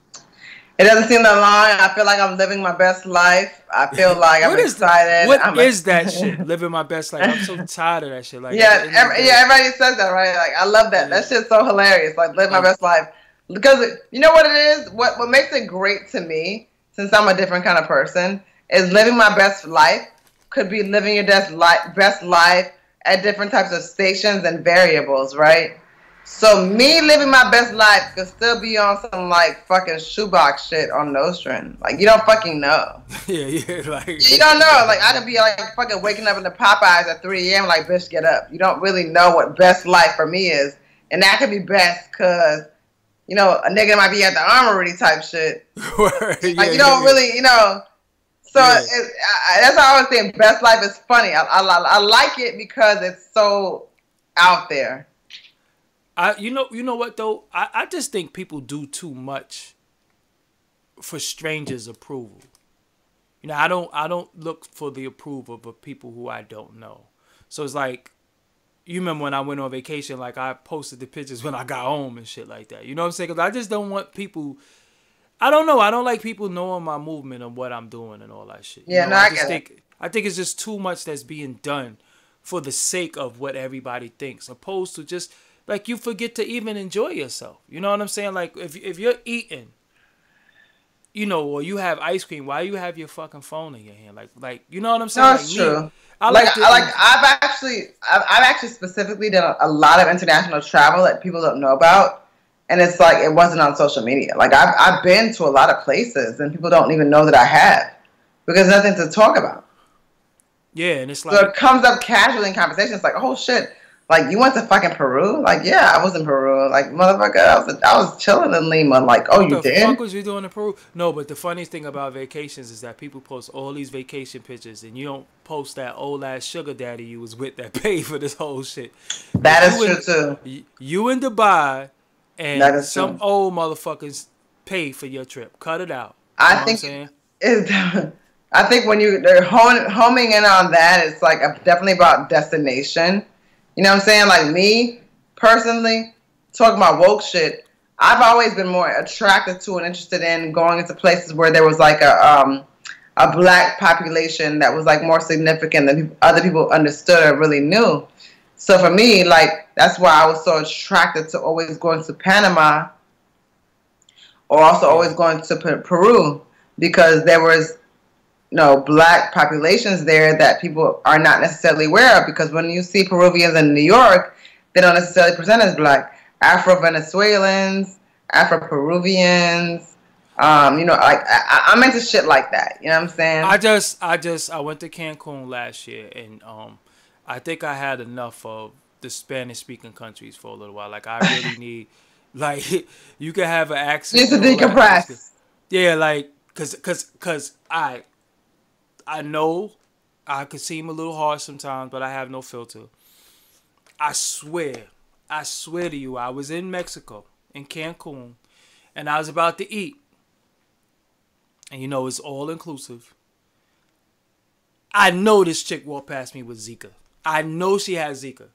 It doesn't seem that long. I feel like I'm living my best life. I feel like I'm excited.
What is that shit? Living my best life. I'm so tired of that shit. Like,
everybody says that, right? Like, I love that. That shit's so hilarious. Like, live my best life. Because you know what it is? What makes it great to me, since I'm a different kind of person, is living my best life could be living your best life at different types of stations and variables, right? So me living my best life could still be on some like fucking shoebox shit on Nostrand. Like, you don't fucking know.
Yeah, like
you don't know. Like, I could be like fucking waking up in the Popeyes at 3 a.m. like, bitch, get up. You don't really know what best life for me is, and that could be best because, you know, a nigga might be at the armory type shit. Like, you don't really, you know. So that's how I was saying best life is funny. I like it because it's so out there.
You know what though? I just think people do too much for strangers' approval. You know, I don't look for the approval of people who I don't know. So it's like, you remember when I went on vacation, like I posted the pictures when I got home and shit like that. You know what I'm saying? Because I just don't want people. I don't know. I don't like people knowing my movement and what I'm doing and all that shit.
Yeah,
you know,
no,
I think it's just too much that's being done for the sake of what everybody thinks, opposed to just like you forget to even enjoy yourself. You know what I'm saying? Like if you're eating, you know, or you have ice cream, why you have your fucking phone in your hand? Like you know what I'm saying?
No, it's true. I've actually specifically done a lot of international travel that people don't know about, and it's like it wasn't on social media. Like I've been to a lot of places and people don't even know that I have because there's nothing to talk about.
Yeah, and it's like
so it comes up casually in conversation. It's like, oh shit, like you went to fucking Peru? Like, yeah, I was in Peru. Like, motherfucker, I was chilling in Lima. Like, oh, you did?
What the fuck was you doing in Peru? No, but the funniest thing about vacations is that people post all these vacation pictures, and you don't post that old ass sugar daddy you was with that paid for this whole shit.
That is true too.
You in Dubai, and some old motherfuckers pay for your trip. Cut it out.
I think when they're homing in on that, it's like definitely about destination. You know what I'm saying? Like me, personally, talking about woke shit, I've always been more attracted to and interested in going into places where there was like a black population that was like more significant than other people understood or really knew. So for me, like, that's why I was so attracted to always going to Panama or also always going to Peru, because there was black populations there that people are not necessarily aware of, because when you see Peruvians in New York, they don't necessarily present as black. Afro-Venezuelans, Afro-Peruvians, I'm into shit like that. You know what I'm saying?
I went to Cancun last year, and I think I had enough of the Spanish-speaking countries for a little while. Like, I really need, like, you can have an accent.
Need to decompress.
Yeah, like, cause I know I could seem a little harsh sometimes, but I have no filter. I swear to you, I was in Mexico, in Cancun, and I was about to eat. And it's all inclusive. I know this chick walked past me with Zika. I know she has Zika.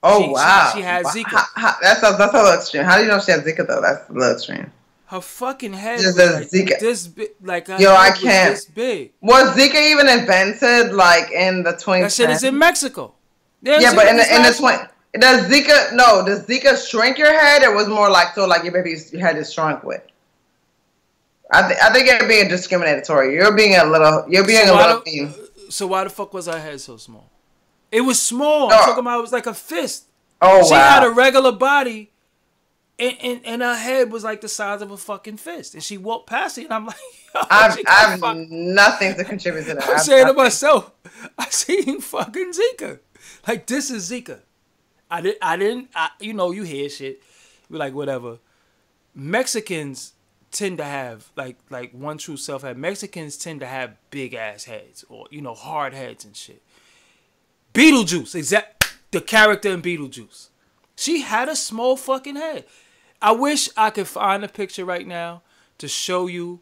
Oh, wow.
She has Zika.
That's a little extreme. How do you know she has Zika, though? That's a little extreme.
Her fucking head
was
like
Zika.
This big. Like, her
Yo, I
head
can't.
Was this big.
Was Zika even invented, like, in the 2010s?
That shit is in Mexico.
Yeah, but in the does Zika shrink your head, or was more like, so like your baby's head is shrunk with? I think you're being discriminatory. You're being a little mean.
So why the fuck was her head so small? It was small. I'm talking about it was like a fist.
Oh,
she had a regular body, And her head was like the size of a fucking fist. And she walked past it, and I'm like, yo,
I've nothing to contribute to that.
I'm saying to myself, I seen fucking Zika. Like, this is Zika. You know, you hear shit. You're like, whatever. Mexicans tend to have, like One True Self had, Mexicans tend to have big ass heads, or, you know, hard heads and shit. Beetlejuice, the character in Beetlejuice. She had a small fucking head. I wish I could find a picture right now to show you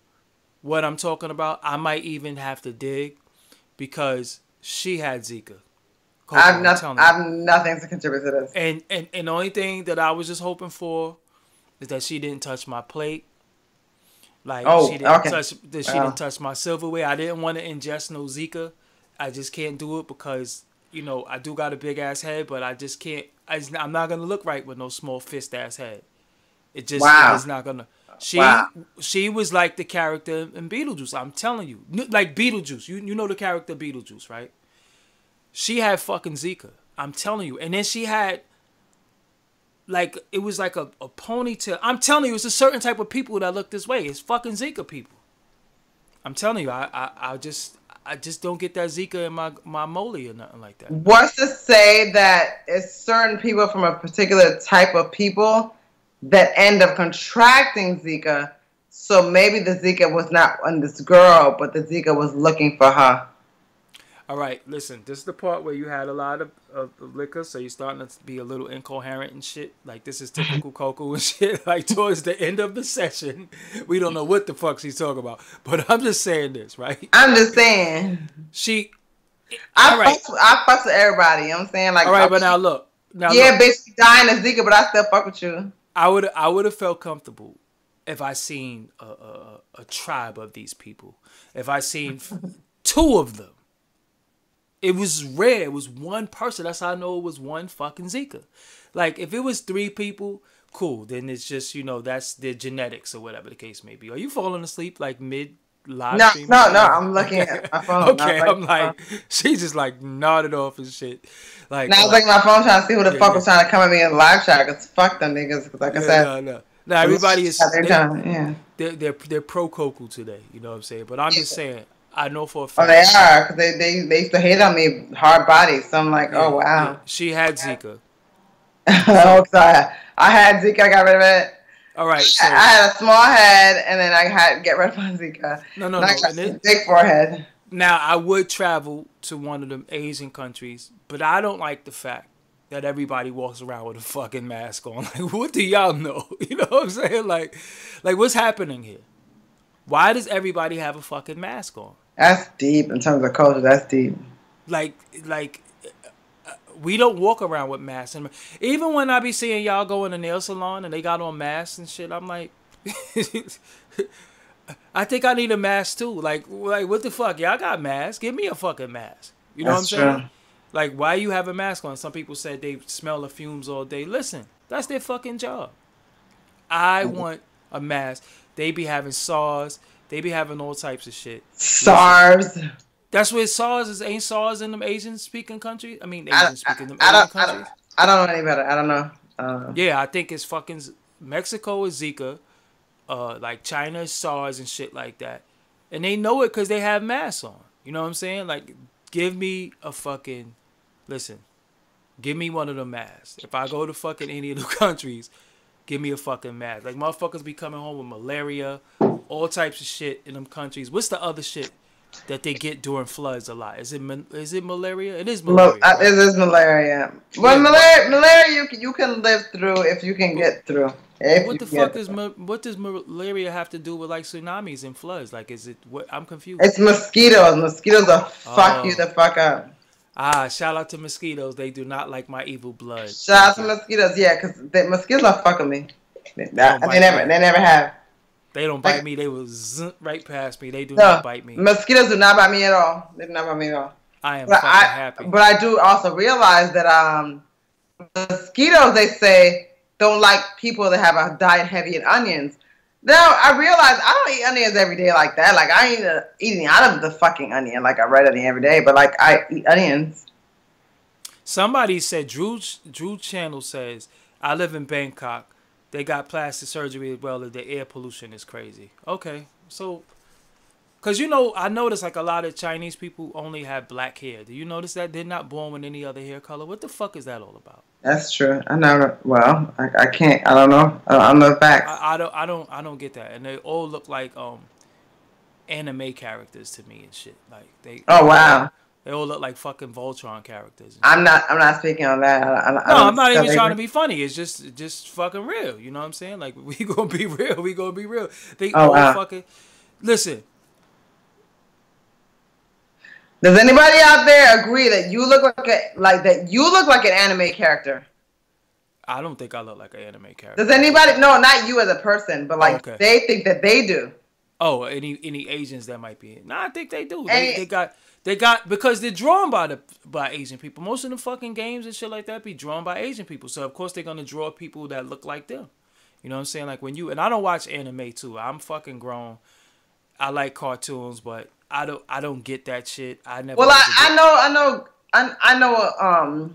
what I'm talking about. I might even have to dig, because she had Zika.
I've nothing to contribute to this.
And the only thing that I was just hoping for is that she didn't touch my plate. Like, she didn't touch my silverware. I didn't want to ingest no Zika. I just can't do it because, you know, I do got a big ass head, but I just can't. I'm not gonna look right with no small fist ass head. It just is not gonna. She was like the character in Beetlejuice. I'm telling you, like Beetlejuice. You know the character Beetlejuice, right? She had fucking Zika. I'm telling you. And then she had, like, it was like a ponytail. I'm telling you, it's a certain type of people that look this way. It's fucking Zika people. I'm telling you, I just don't get that Zika in my molly or nothing like that.
What's to say that it's certain people from a particular type of people that end up contracting Zika? So maybe the Zika was not on this girl, but the Zika was looking for her.
All right, listen, this is the part where you had a lot of liquor, so you're starting to be a little incoherent and shit. Like, this is typical Coco and shit. Like, towards the end of the session, we don't know what the fuck she's talking about. But I'm just saying this, right?
I'm just saying. I fucks with everybody, you know what I'm saying? Like,
all right, but now look.
Bitch, you dying of Zika, but I still fuck with you.
I would have felt comfortable if I seen a tribe of these people. If I seen two of them. It was rare. It was one person. That's how I know it was one fucking Zika. Like, if it was three people, cool. Then it's just, you know, that's their genetics or whatever the case may be. Are you falling asleep like mid live stream?
No. I'm looking at my phone.
Okay, I'm like, she just like nodded off and shit. Like,
now I was like my phone trying to see who the fuck was trying to come at me in the live chat. Cause fuck them niggas. Cause like I said,
no. Now everybody is they're pro Coco today. You know what I'm saying? But I'm just saying. I know for a fact.
Oh, they are. Cause they used to hate on me, hard body. So I'm like, oh, wow. Yeah.
She had Zika.
Oh, sorry. I had Zika. I got rid of it.
All right. So,
I had a small head, and then I had to get rid of my Zika.
No.
I got a big forehead.
Now, I would travel to one of them Asian countries, but I don't like the fact that everybody walks around with a fucking mask on. Like, what do y'all know? You know what I'm saying? Like what's happening here? Why does everybody have a fucking mask on?
That's deep in terms of culture. That's deep.
Like, we don't walk around with masks. And even when I be seeing y'all go in the nail salon and they got on masks and shit, I'm like, I think I need a mask too. Like what the fuck? Y'all got masks? Give me a fucking mask. You know what I'm saying? True. Like, why you have a mask on? Some people said they smell the fumes all day. Listen, that's their fucking job. I want a mask. They be having SARS. They be having all types of shit.
SARS.
That's where SARS is. Ain't SARS in them Asian speaking countries? I mean, Asian speaking them Asian countries.
I don't know any better. I don't know.
Yeah, I think it's fucking Mexico is Zika. Like China is SARS and shit like that. And they know it because they have masks on. You know what I'm saying? Like, give me a fucking... Listen, give me one of the masks. If I go to fucking any of the countries, give me a fucking mask. Like, motherfuckers be coming home with malaria, all types of shit in them countries. What's the other shit that they get during floods a lot? Is it malaria? It is malaria. Right?
It is malaria. Well, yeah. malaria you can live through if you can get through.
What does malaria have to do with like tsunamis and floods? Like, is it what? I'm confused.
It's mosquitoes. Mosquitoes will fuck you the fuck up.
Shout out to mosquitoes. They do not like my evil blood.
Shout out to mosquitoes, yeah, because the mosquitoes are fucking me. They never have.
They don't bite me. They will zip right past me. They do not bite me.
Mosquitoes do not bite me at all. They do not bite me at all.
I am fucking happy.
But I do also realize that mosquitoes, they say, don't like people that have a diet heavy in onions. Now, I realize I don't eat onions every day like that. Like, I ain't eating out of the fucking onion like a red onion every day, but, like, I eat onions.
Somebody said, Drew Channel says, I live in Bangkok. They got plastic surgery as well as the air pollution is crazy. Okay, so because I noticed like a lot of Chinese people only have black hair. Do you notice that they're not born with any other hair color? What the fuck is that all about?
That's true. I never. Well, I can't. I don't know. I don't know the facts.
I don't get that. And they all look like anime characters to me and shit. Like
Oh wow.
They all look like fucking Voltron characters.
I'm not speaking on that.
No, I'm not even trying to be funny. It's just fucking real. You know what I'm saying? Like we gonna be real. We gonna be real. They all fucking listen.
Does anybody out there agree that you look like an anime character?
I don't think I look like an anime character.
Does anybody? No, not you as a person, but like they think that they do.
Oh, any Asians that might be? No, I think they do. They got because they're drawn by Asian people. Most of the fucking games and shit like that be drawn by Asian people. So of course they're gonna draw people that look like them. You know what I'm saying? Like when and I don't watch anime too. I'm fucking grown. I like cartoons, but I don't get that shit. I never.
Well, I know.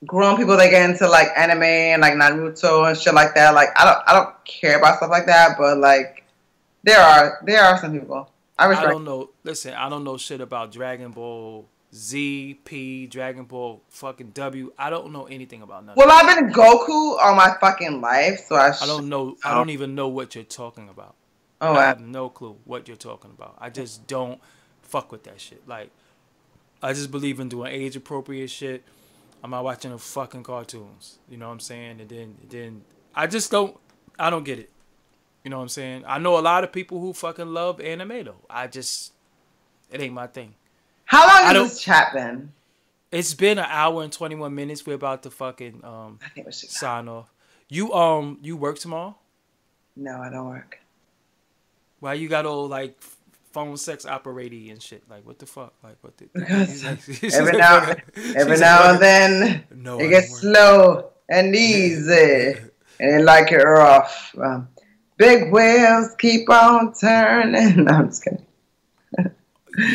Grown people that get into like anime and like Naruto and shit like that. Like I don't care about stuff like that, but like there are some people. I
don't know. Listen, I don't know shit about Dragon Ball Z, P, Dragon Ball fucking W. I don't know anything about nothing.
Well, I've been Goku all my fucking life, so I
don't know. I don't even know what you're talking about.
Oh,
I have no clue what you're talking about. I just don't fuck with that shit. Like, I just believe in doing age appropriate shit. I'm not watching the fucking cartoons. You know what I'm saying? And then I just don't. I don't get it. You know what I'm saying? I know a lot of people who fucking love anime though. It ain't my thing.
How long has this chat been?
It's been 1 hour and 21 minutes. We're about to fucking
I think we should
sign off. You work tomorrow?
No, I don't work.
Why you got all like phone sex operating and shit? Like what the fuck? Like what the
because every now and then it gets slow and easy and they like it rough. Big wheels keep on turning. No, I'm just kidding.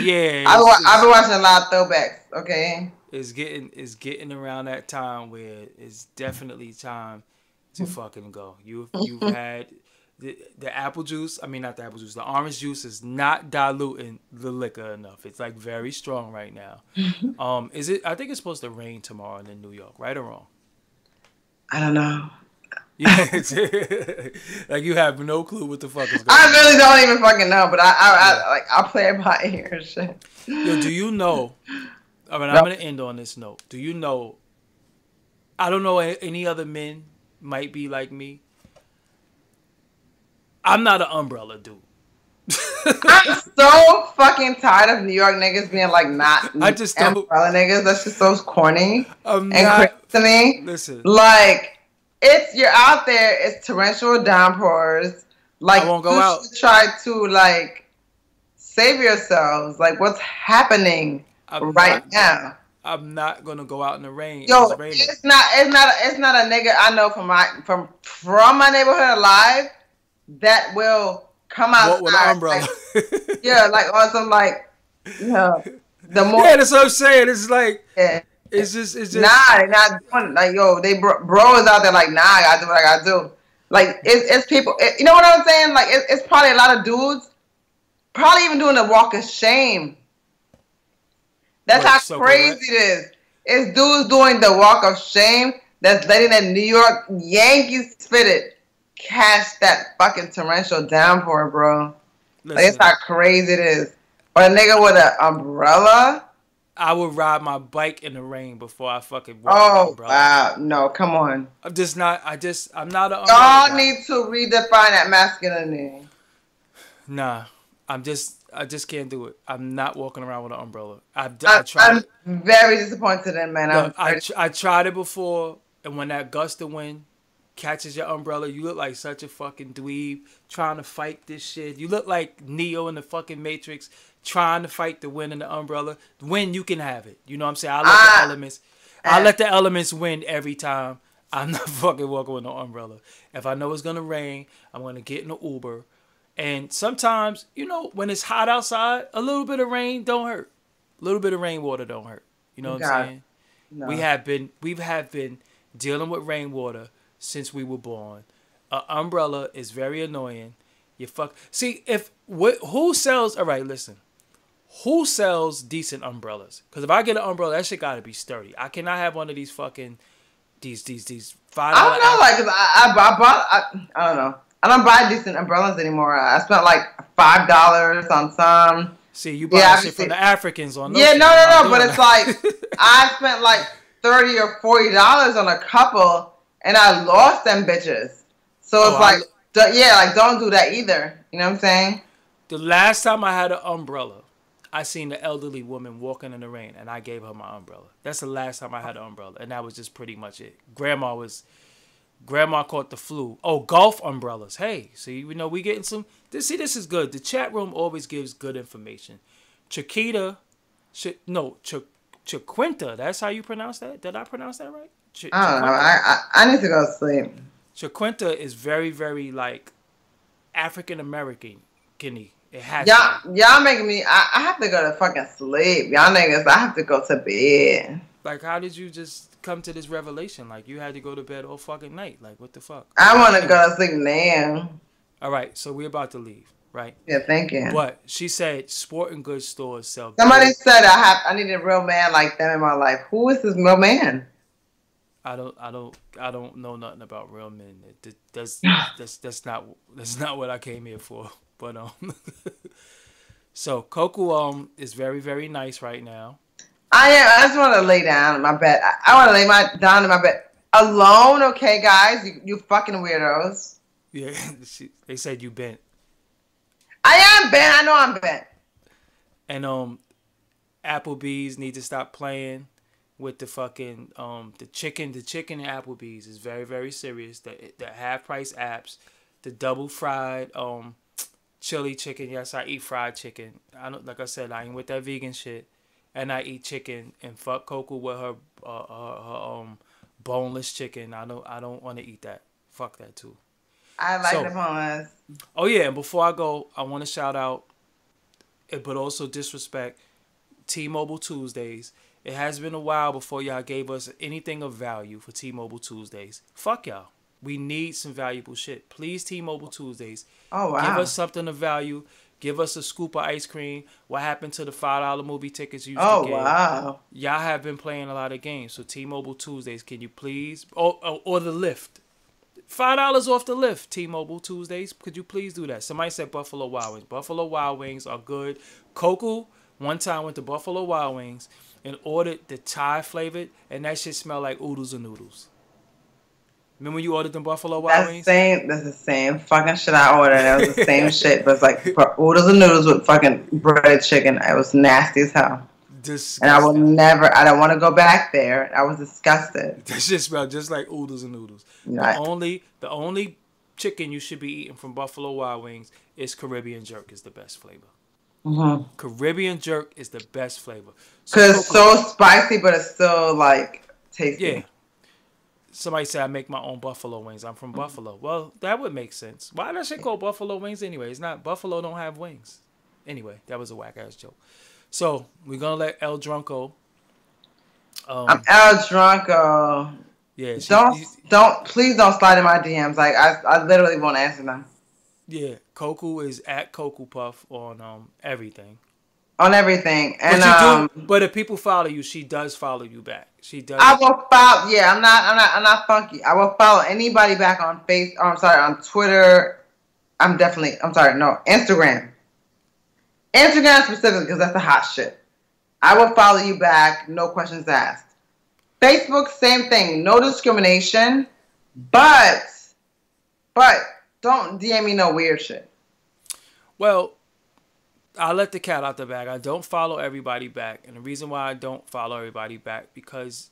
Yeah,
I've been watching a lot of throwbacks. Okay,
it's getting around that time where it's definitely time to fucking go. You've had the apple juice. I mean, not the apple juice. The orange juice is not diluting the liquor enough. It's like very strong right now. Is it? I think it's supposed to rain tomorrow in New York. Right or wrong?
I don't know.
Yeah, like you have no clue what the fuck is going on.
I really don't even fucking know, but I'll play it by ear and shit.
Yo, do you know? I mean, I'm gonna end on this note. Do you know? I don't know any other men might be like me. I'm not an umbrella dude.
I'm so fucking tired of New York niggas being like not umbrella niggas. That's just so corny and crazy to me.
Listen,
like. You're out there. It's torrential downpours. Like
I won't go out.
Try to like save yourselves. Like what's happening now?
I'm not gonna go out in the rain.
Yo, it's not a nigga I know from my neighborhood alive that will come outside
with an umbrella.
Like, yeah, like on some like the more.
Yeah, that's what I'm saying. It's like.
Yeah.
It's just
nah, they're not doing like yo. They bro is out there like nah. I gotta do what I gotta do. Like it's people. You know what I'm saying? Like it's probably a lot of dudes, probably even doing the walk of shame. That's how crazy it is. It's dudes doing the walk of shame. That's letting that New York Yankees Spirit catch that fucking torrential downpour, bro. Like it's how crazy it is. Or a nigga with an umbrella.
I would ride my bike in the rain before I fucking walk.
Oh, wow. No, come on.
I'm not an umbrella.
Y'all need to redefine that masculinity.
Nah. I just can't do it. I'm not walking around with an umbrella. I
tried. I'm very disappointed in man.
Look, I tried it before, and when that gust of wind catches your umbrella, you look like such a fucking dweeb trying to fight this shit. You look like Neo in the fucking Matrix trying to fight the wind and the umbrella. The wind, you can have it. You know what I'm saying? I let the elements win every time. I'm not fucking walking with no umbrella. If I know it's gonna rain, I'm gonna get in an Uber. And sometimes, when it's hot outside, a little bit of rain don't hurt. A little bit of rainwater don't hurt. You know what I'm saying? No. We've been dealing with rainwater since we were born. An umbrella is very annoying. You fuck. See, who sells? All right, listen. Who sells decent umbrellas? Because if I get an umbrella, that shit gotta be sturdy. I cannot have one of these fucking these $5.
I don't know, like, 'cause I bought, I don't know. I don't buy decent umbrellas anymore. I spent like $5 on some.
See, you buy shit from the Africans on those.
Yeah, no, but it's like I spent like $30 or $40 on a couple, and I lost them bitches. So it's like, don't do that either. You know what I'm saying?
The last time I had an umbrella, I seen the elderly woman walking in the rain, and I gave her my umbrella. That's the last time I had an umbrella, and that was just pretty much it. Grandma caught the flu. Oh, golf umbrellas. Hey, see, we getting some. This is good. The chat room always gives good information. Chiquita, Chiquinta. That's how you pronounce that? Did I pronounce that right?
I don't know. I need to go to sleep.
Chiquinta is very, very like African American. It has.
Y'all making me. I have to go to fucking sleep. Y'all niggas. I have to go to bed.
Like, how did you just come to this revelation? Like, you had to go to bed all fucking night. Like, what the fuck?
I want to go to sleep now.
All right, so we're about to leave, right?
Yeah, thank you.
But she said sporting goods stores sell.
Somebody said I need a real man like them in my life. Who is this real man?
I don't know nothing about real men. That's not what I came here for. But so Coco is very, very nice right now.
I just want to lay down in my bed. I want to lay down in my bed alone. Okay, guys, you fucking weirdos.
Yeah, they said you bent.
I am bent. I know I'm bent.
And Applebee's need to stop playing with the fucking the chicken. The chicken at Applebee's is very, very serious. The half price apps, the double fried chili chicken. Yes, I eat fried chicken. I don't, like I said, I ain't with that vegan shit. And I eat chicken, and fuck Coco with her boneless chicken. I don't want to eat that. Fuck that too.
I like the boneless.
Oh yeah, and before I go, I want to shout out, but also disrespect, T-Mobile Tuesdays. It has been a while before y'all gave us anything of value for T-Mobile Tuesdays. Fuck y'all. We need some valuable shit. Please, T-Mobile Tuesdays.
Oh wow.
Give us something of value. Give us a scoop of ice cream. What happened to the $5 movie tickets you used to get?
Oh, wow.
Y'all have been playing a lot of games. So T-Mobile Tuesdays, can you please? Or the lift. $5 off the lift, T-Mobile Tuesdays. Could you please do that? Somebody said Buffalo Wild Wings. Buffalo Wild Wings are good. Coco one time went to Buffalo Wild Wings and ordered the Thai flavored, and that shit smelled like oodles and noodles. Remember when you ordered them Buffalo Wild Wings?
That's the same fucking shit I ordered. It was the same shit, but it's like oodles and noodles with fucking breaded chicken. It was nasty as hell. Disgusting. And I don't want to go back there. I was disgusted.
That shit smelled just like oodles and noodles. Right. The only chicken you should be eating from Buffalo Wild Wings is Caribbean jerk is the best flavor. Mm-hmm. Caribbean jerk is the best flavor.
Because it's so spicy, but it's still like tasty.
Yeah. Somebody said I make my own buffalo wings. I'm from Buffalo. Well, that would make sense. Why that shit called buffalo wings anyway? It's not. Buffalo don't have wings. Anyway, that was a whack ass joke. So we're gonna let El Drunko.
I'm El Drunko.
Yeah.
Please don't slide in my DMs. Like I literally won't answer them.
Yeah, Coco is at Coco Puff on everything.
On everything, and
but if people follow you, she does follow you back. She does.
I will follow. Yeah, I'm not funky. I will follow anybody back on on Twitter. Instagram. Instagram specifically because that's the hot shit. I will follow you back, no questions asked. Facebook, same thing, no discrimination, but don't DM me no weird shit.
Well, I'll let the cat out the bag. I don't follow everybody back. And the reason why I don't follow everybody back, because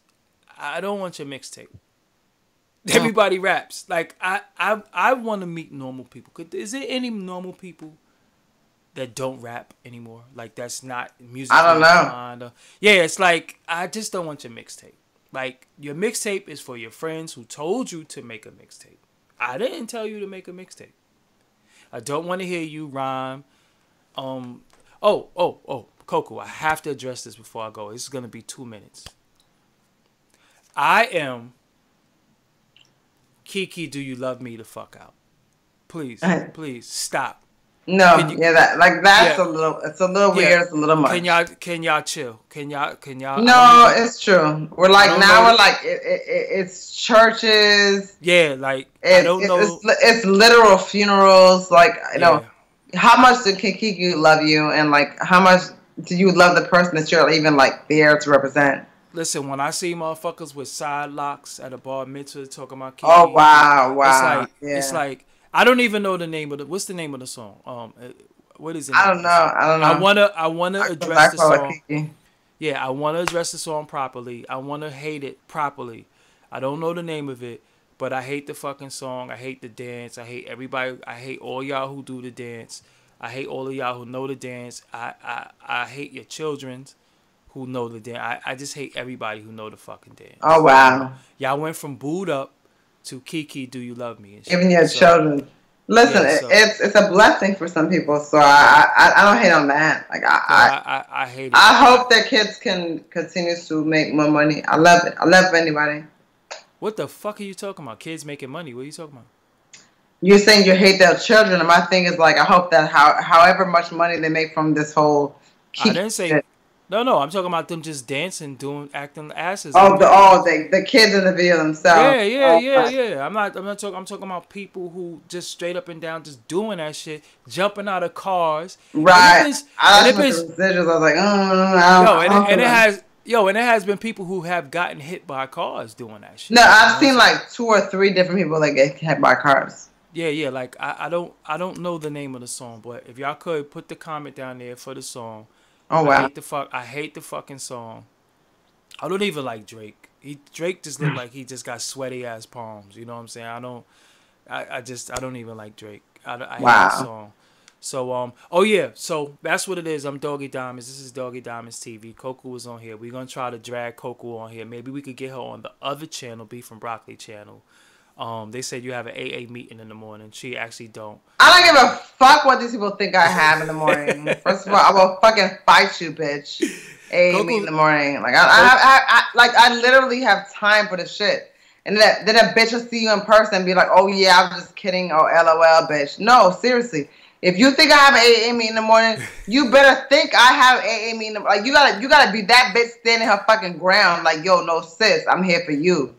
I don't want your mixtape. Everybody raps. Like, I want to meet normal people. Is there any normal people that don't rap anymore? Like, that's not music.
I don't know.
Yeah, it's like, I just don't want your mixtape. Like, your mixtape is for your friends who told you to make a mixtape. I didn't tell you to make a mixtape. I don't want to hear you rhyme. Coco, I have to address this before I go. This is going to be 2 minutes. I am Kiki, do you love me the fuck out? Please, please stop.
No,
Can you,
yeah, that's
yeah,
it's a little
yeah.
weird. It's a little much.
Can y'all chill? Can y'all? I don't
No,
even.
it's true. We're
I
like
don't know.
now we're like it's churches.
Yeah, like I don't know.
It's literal funerals. Like
Yeah.
how much did Kiki love you, and like how much do you love the person that you're even like there to represent?
Listen, when I see motherfuckers with side locks at a bar mitzvah talking about
Oh
Kiki,
wow,
it's
yeah.
like I don't even know the name of the. What's the name of the song? What is the
I
name
don't
of
know.
the song?
I don't know.
I wanna address
I
the
call it
song.
Kiki.
Yeah, I wanna address the song properly. I wanna hate it properly. I don't know the name of it, but I hate the fucking song. I hate the dance. I hate everybody. I hate all y'all who do the dance. I hate all of y'all who know the dance. I hate your children's who know the dance. I just hate everybody who know the fucking
Oh
dance.
wow.
Y'all went from booed up to Kiki, do you love me and
Even
shit.
your
So
children. Listen,
yeah, so
it's a blessing for some people. So I don't hate on that. Like
so I hate it.
I hope that kids can continue to make more money. I love it. I love anybody.
What the fuck are you talking about? Kids making money? What are you talking about?
You're saying you hate their children, and my thing is like I hope that however much money they make from this whole
I
Kiki
didn't say
shit.
no. I'm talking about them just dancing, acting asses in the
Oh
videos.
the kids in the video themselves.
Yeah. I'm not talking. I'm talking about people who just straight up and down just doing that shit, jumping out of cars, and
Right. I
it
just went
been,
to residuals. I was like,
yo,
I don't feel that.
and it has been people who have gotten hit by cars doing that
No,
shit. You know
I've
what I'm
seen
saying?
like 2 or 3 different people that get hit by cars.
Yeah. Like I don't know the name of the song, but if y'all could put the comment down there for the song.
Oh wow.
I hate the fucking song. I don't even like Drake. Drake just looked like he just got sweaty ass palms. You know what I'm saying? I don't even like Drake. I hate the
Wow.
song. So oh yeah, so that's what it is. I'm Doggie Diamonds. This is Doggie Diamonds TV. Coco was on here. We're gonna try to drag Coco on here. Maybe we could get her on the other channel, Beef and Broccoli channel. They said you have an AA meeting in the morning. She actually don't.
I don't give a fuck what these people think I have in the morning. First of all, I will fucking fight you, bitch. Me in
Coco,
the morning. Like I literally have time for the shit. And then a bitch will see you in person and be like, oh yeah, I was just kidding. Oh LOL, bitch. No, seriously. If you think I have an AA meeting in the morning, you better think I have an AA meeting. Like you gotta be that bitch standing her fucking ground. Like yo, no sis, I'm here for you.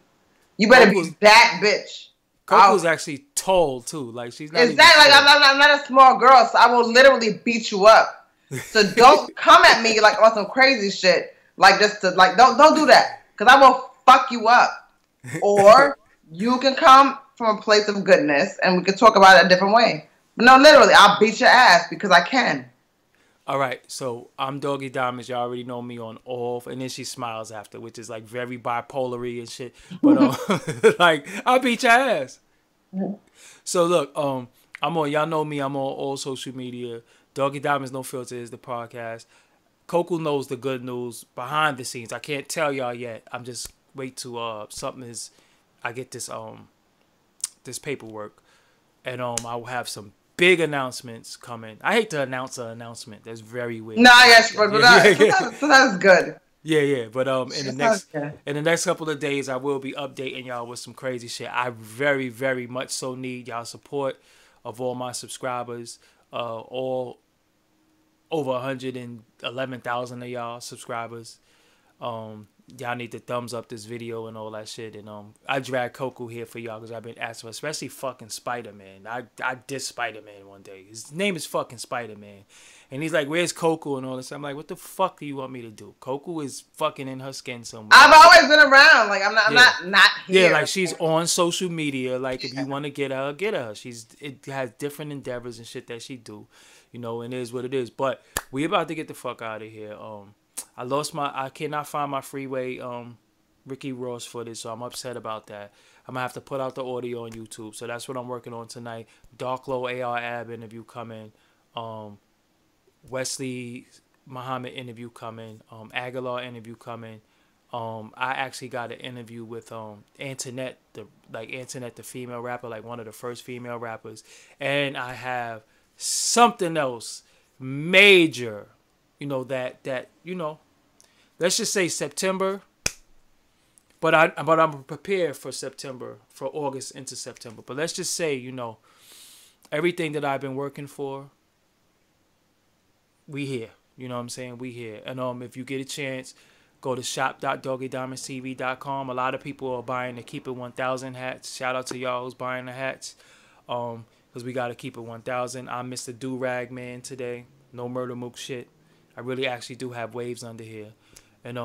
You better
Coco's
be that bitch.
Coco's actually tall too. Like she's not even
Exactly. Like
short.
I'm not a small girl, so I will literally beat you up. So don't come at me like on some crazy shit. Like just to like don't do that, because I will fuck you up. Or you can come from a place of goodness and we can talk about it a different way. But no, literally, I'll beat your ass because I can.
All right, so I'm Doggie Diamonds. Y'all already know me on all, and then she smiles after, which is like very bipolar-y and shit. But like I'll beat your ass. So look, I'm on. Y'all know me. I'm on all social media. Doggie Diamonds No Filter is the podcast. Coco knows the good news behind the scenes. I can't tell y'all yet. I'm just wait to something is. I get this this paperwork, and I will have some big announcements coming. I hate to announce an announcement. That's very weird.
No, yes, but that's good.
Yeah. But in the next couple of days, I will be updating y'all with some crazy shit. I very, very much so need y'all support of all my subscribers. All over 111,000 of y'all subscribers. Y'all need to thumbs up this video and all that shit. And I drag Coco here for y'all because I've been asking for, especially fucking Spider-Man. I dissed Spider-Man one day. His name is fucking Spider-Man. And he's like, where's Coco and all this? I'm like, what the fuck do you want me to do? Coco is fucking in her skin somewhere.
I've always been around. Like I'm not here.
Yeah, like she's on social media. Like if you want to get her, get her. It has different endeavors and shit that she do. You know, and it is what it is. But we about to get the fuck out of here. I cannot find my freeway Ricky Ross footage, so I'm upset about that. I'm gonna have to put out the audio on YouTube, so that's what I'm working on tonight. Darklow AR Ab interview coming, Wesley Muhammad interview coming, Aguilar interview coming. I actually got an interview with Antoinette, the female rapper, like one of the first female rappers, and I have something else major. You know, that you know, let's just say September But I'm prepared for September, for August into September. But let's just say, everything that I've been working for, we here. You know what I'm saying? We here. And if you get a chance, go to shop.doggiediamondstv.com. A lot of people are buying the Keep It 1000 hats. Shout out to y'all who's buying the hats. Because we got to keep it 1000. I'm Mr. Do-Rag Man today. No murder mook shit. I really actually do have waves under here. And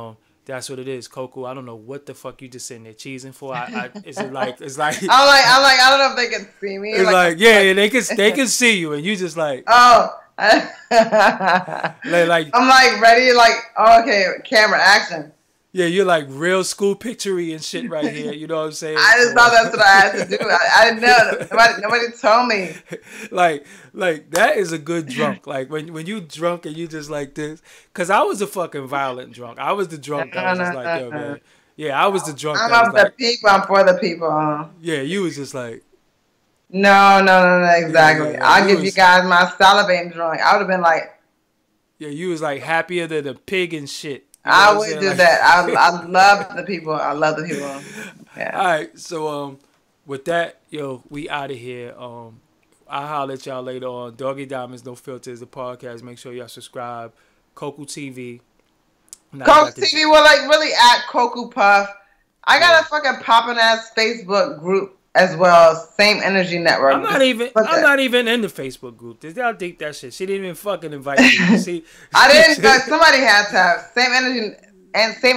that's what it is, Coco. I don't know what the fuck you just sitting there cheesing for. It's like
I don't know if they can see me.
It's like yeah, they can see you, and you just like
oh.
like
I'm like ready, like okay, camera action.
Yeah, you're like real school picture-y and shit right here. You know what I'm saying?
I just thought that's what I had to do. I didn't know. Nobody told me.
Like that is a good drunk. Like when you drunk and you just like this. Because I was a fucking violent drunk. I was the drunk that was just like, yo, man. Yeah, I was the drunk.
I'm of the people. I'm for the people.
Yeah, you was just like.
No, exactly. Yeah, I'll give you guys my salivating drunk. I would have been like.
Yeah, you was like happier than a pig and shit.
You know I would do like, that. I love the people. I love the people. Yeah.
All right. So with that, we out of here. I'll holler at y'all later on. Doggie Diamonds, No Filters, the podcast. Make sure y'all subscribe. Coco TV.
Coco TV. Well, like really at Coco Puff. I got a fucking poppin' ass Facebook group as well. Same Energy Network.
I'm not even in the Facebook group. Did y'all think that shit? She didn't even fucking invite me. See,
I didn't. But somebody had to have Same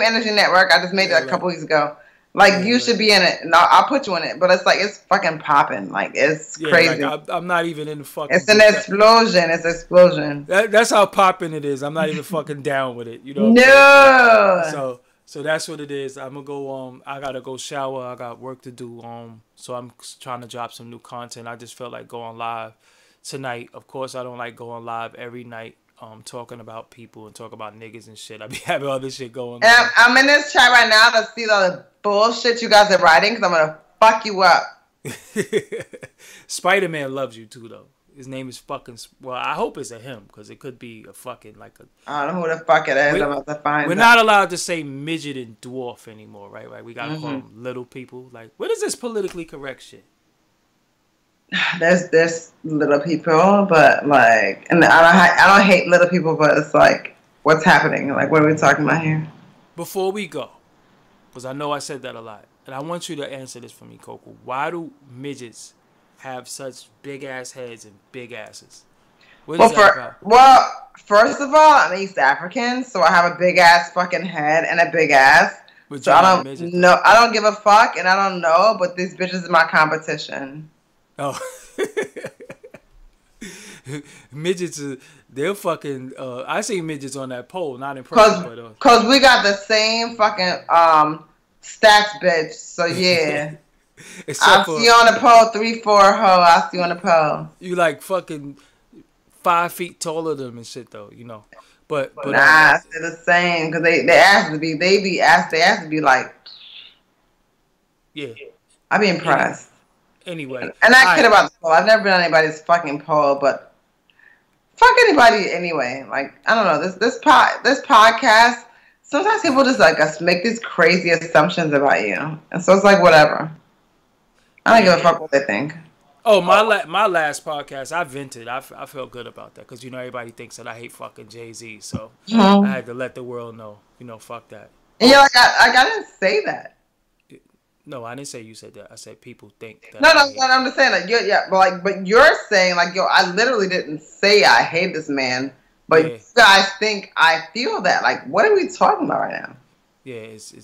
Energy Network. I just made it a couple weeks ago. Like you should be in it. No, I'll put you in it. But it's like it's fucking popping. Like it's crazy.
Like, I'm not even in the fucking.
It's an explosion. It's an explosion.
That's how popping it is. I'm not even fucking down with it. You know.
No.
So that's what it is. I'm gonna go. I gotta go shower. I got work to do. So I'm trying to drop some new content. I just felt like going live tonight. Of course, I don't like going live every night. Talking about people and talk about niggas and shit. I be having all this shit going on.
I'm in this chat right now to see all the bullshit you guys are writing because I'm gonna fuck you up.
Spider-Man loves you too, though. His name is fucking. Well, I hope it's a him because it could be a fucking like a.
I don't know who the fuck it is. I'm about to find.
We're not allowed to say midget and dwarf anymore, right? Like we gotta call them little people. Like what is this politically correct shit?
There's little people, but like, and I don't hate little people, but it's like, what's happening? Like, what are we talking about here?
Before we go, because I know I said that a lot, and I want you to answer this for me, Coco. Why do midgets have such big ass heads and big asses? What is that about?
Well, first of all, I'm East African, so I have a big ass fucking head and a big ass. So I don't know. I don't give a fuck, and I don't know. But these bitches is my competition.
Oh, midgets, they're fucking. I see midgets on that pole, not in person.
Cause we got the same fucking stats, bitch. So yeah, I see you on the pole, 3'4" hoe. I see you on the pole.
You like fucking 5 feet taller than them and shit, though. You know, but
nah, they're the same. Cause they asked to be. They asked to be like.
Yeah,
I'd be impressed.
Anyway.
And I kid about the pole. I've never been on anybody's fucking pole, but fuck anybody anyway. Like, I don't know. This podcast, sometimes people just like us make these crazy assumptions about you. And so it's like, whatever. I don't give a fuck what they think.
Oh, my last podcast, I vented. I felt good about that. Because, everybody thinks that I hate fucking Jay-Z. So I had to let the world know. Fuck that.
And you're like, I didn't say that.
No, I didn't say you said that. I said people think that.
No, I'm just saying that but you're saying like, yo, I literally didn't say I hate this man, but you guys think I feel that. Like, what are we talking about right now?
Yeah, it's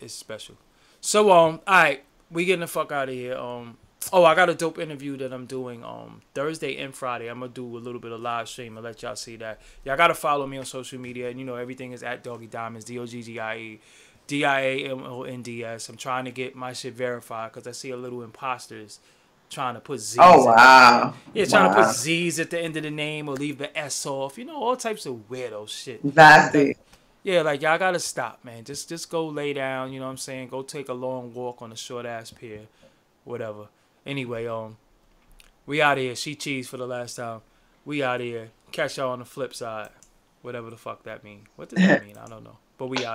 special. So all right, we getting the fuck out of here. I got a dope interview that I'm doing Thursday and Friday. I'm gonna do a little bit of live stream and let y'all see that. Y'all gotta follow me on social media, and everything is at Doggie Diamonds, DOGGIE. DIAMONDS. I'm trying to get my shit verified because I see a little imposters trying to put Z's.
Oh, wow.
Trying to put Z's at the end of the name or leave the S off. All types of weirdo shit.
Nasty.
Yeah, like y'all gotta stop, man. Just go lay down, you know what I'm saying? Go take a long walk on a short ass pier. Whatever. Anyway, we out of here. She cheese for the last time. We out of here. Catch y'all on the flip side. Whatever the fuck that mean. What does that mean? I don't know. But we out.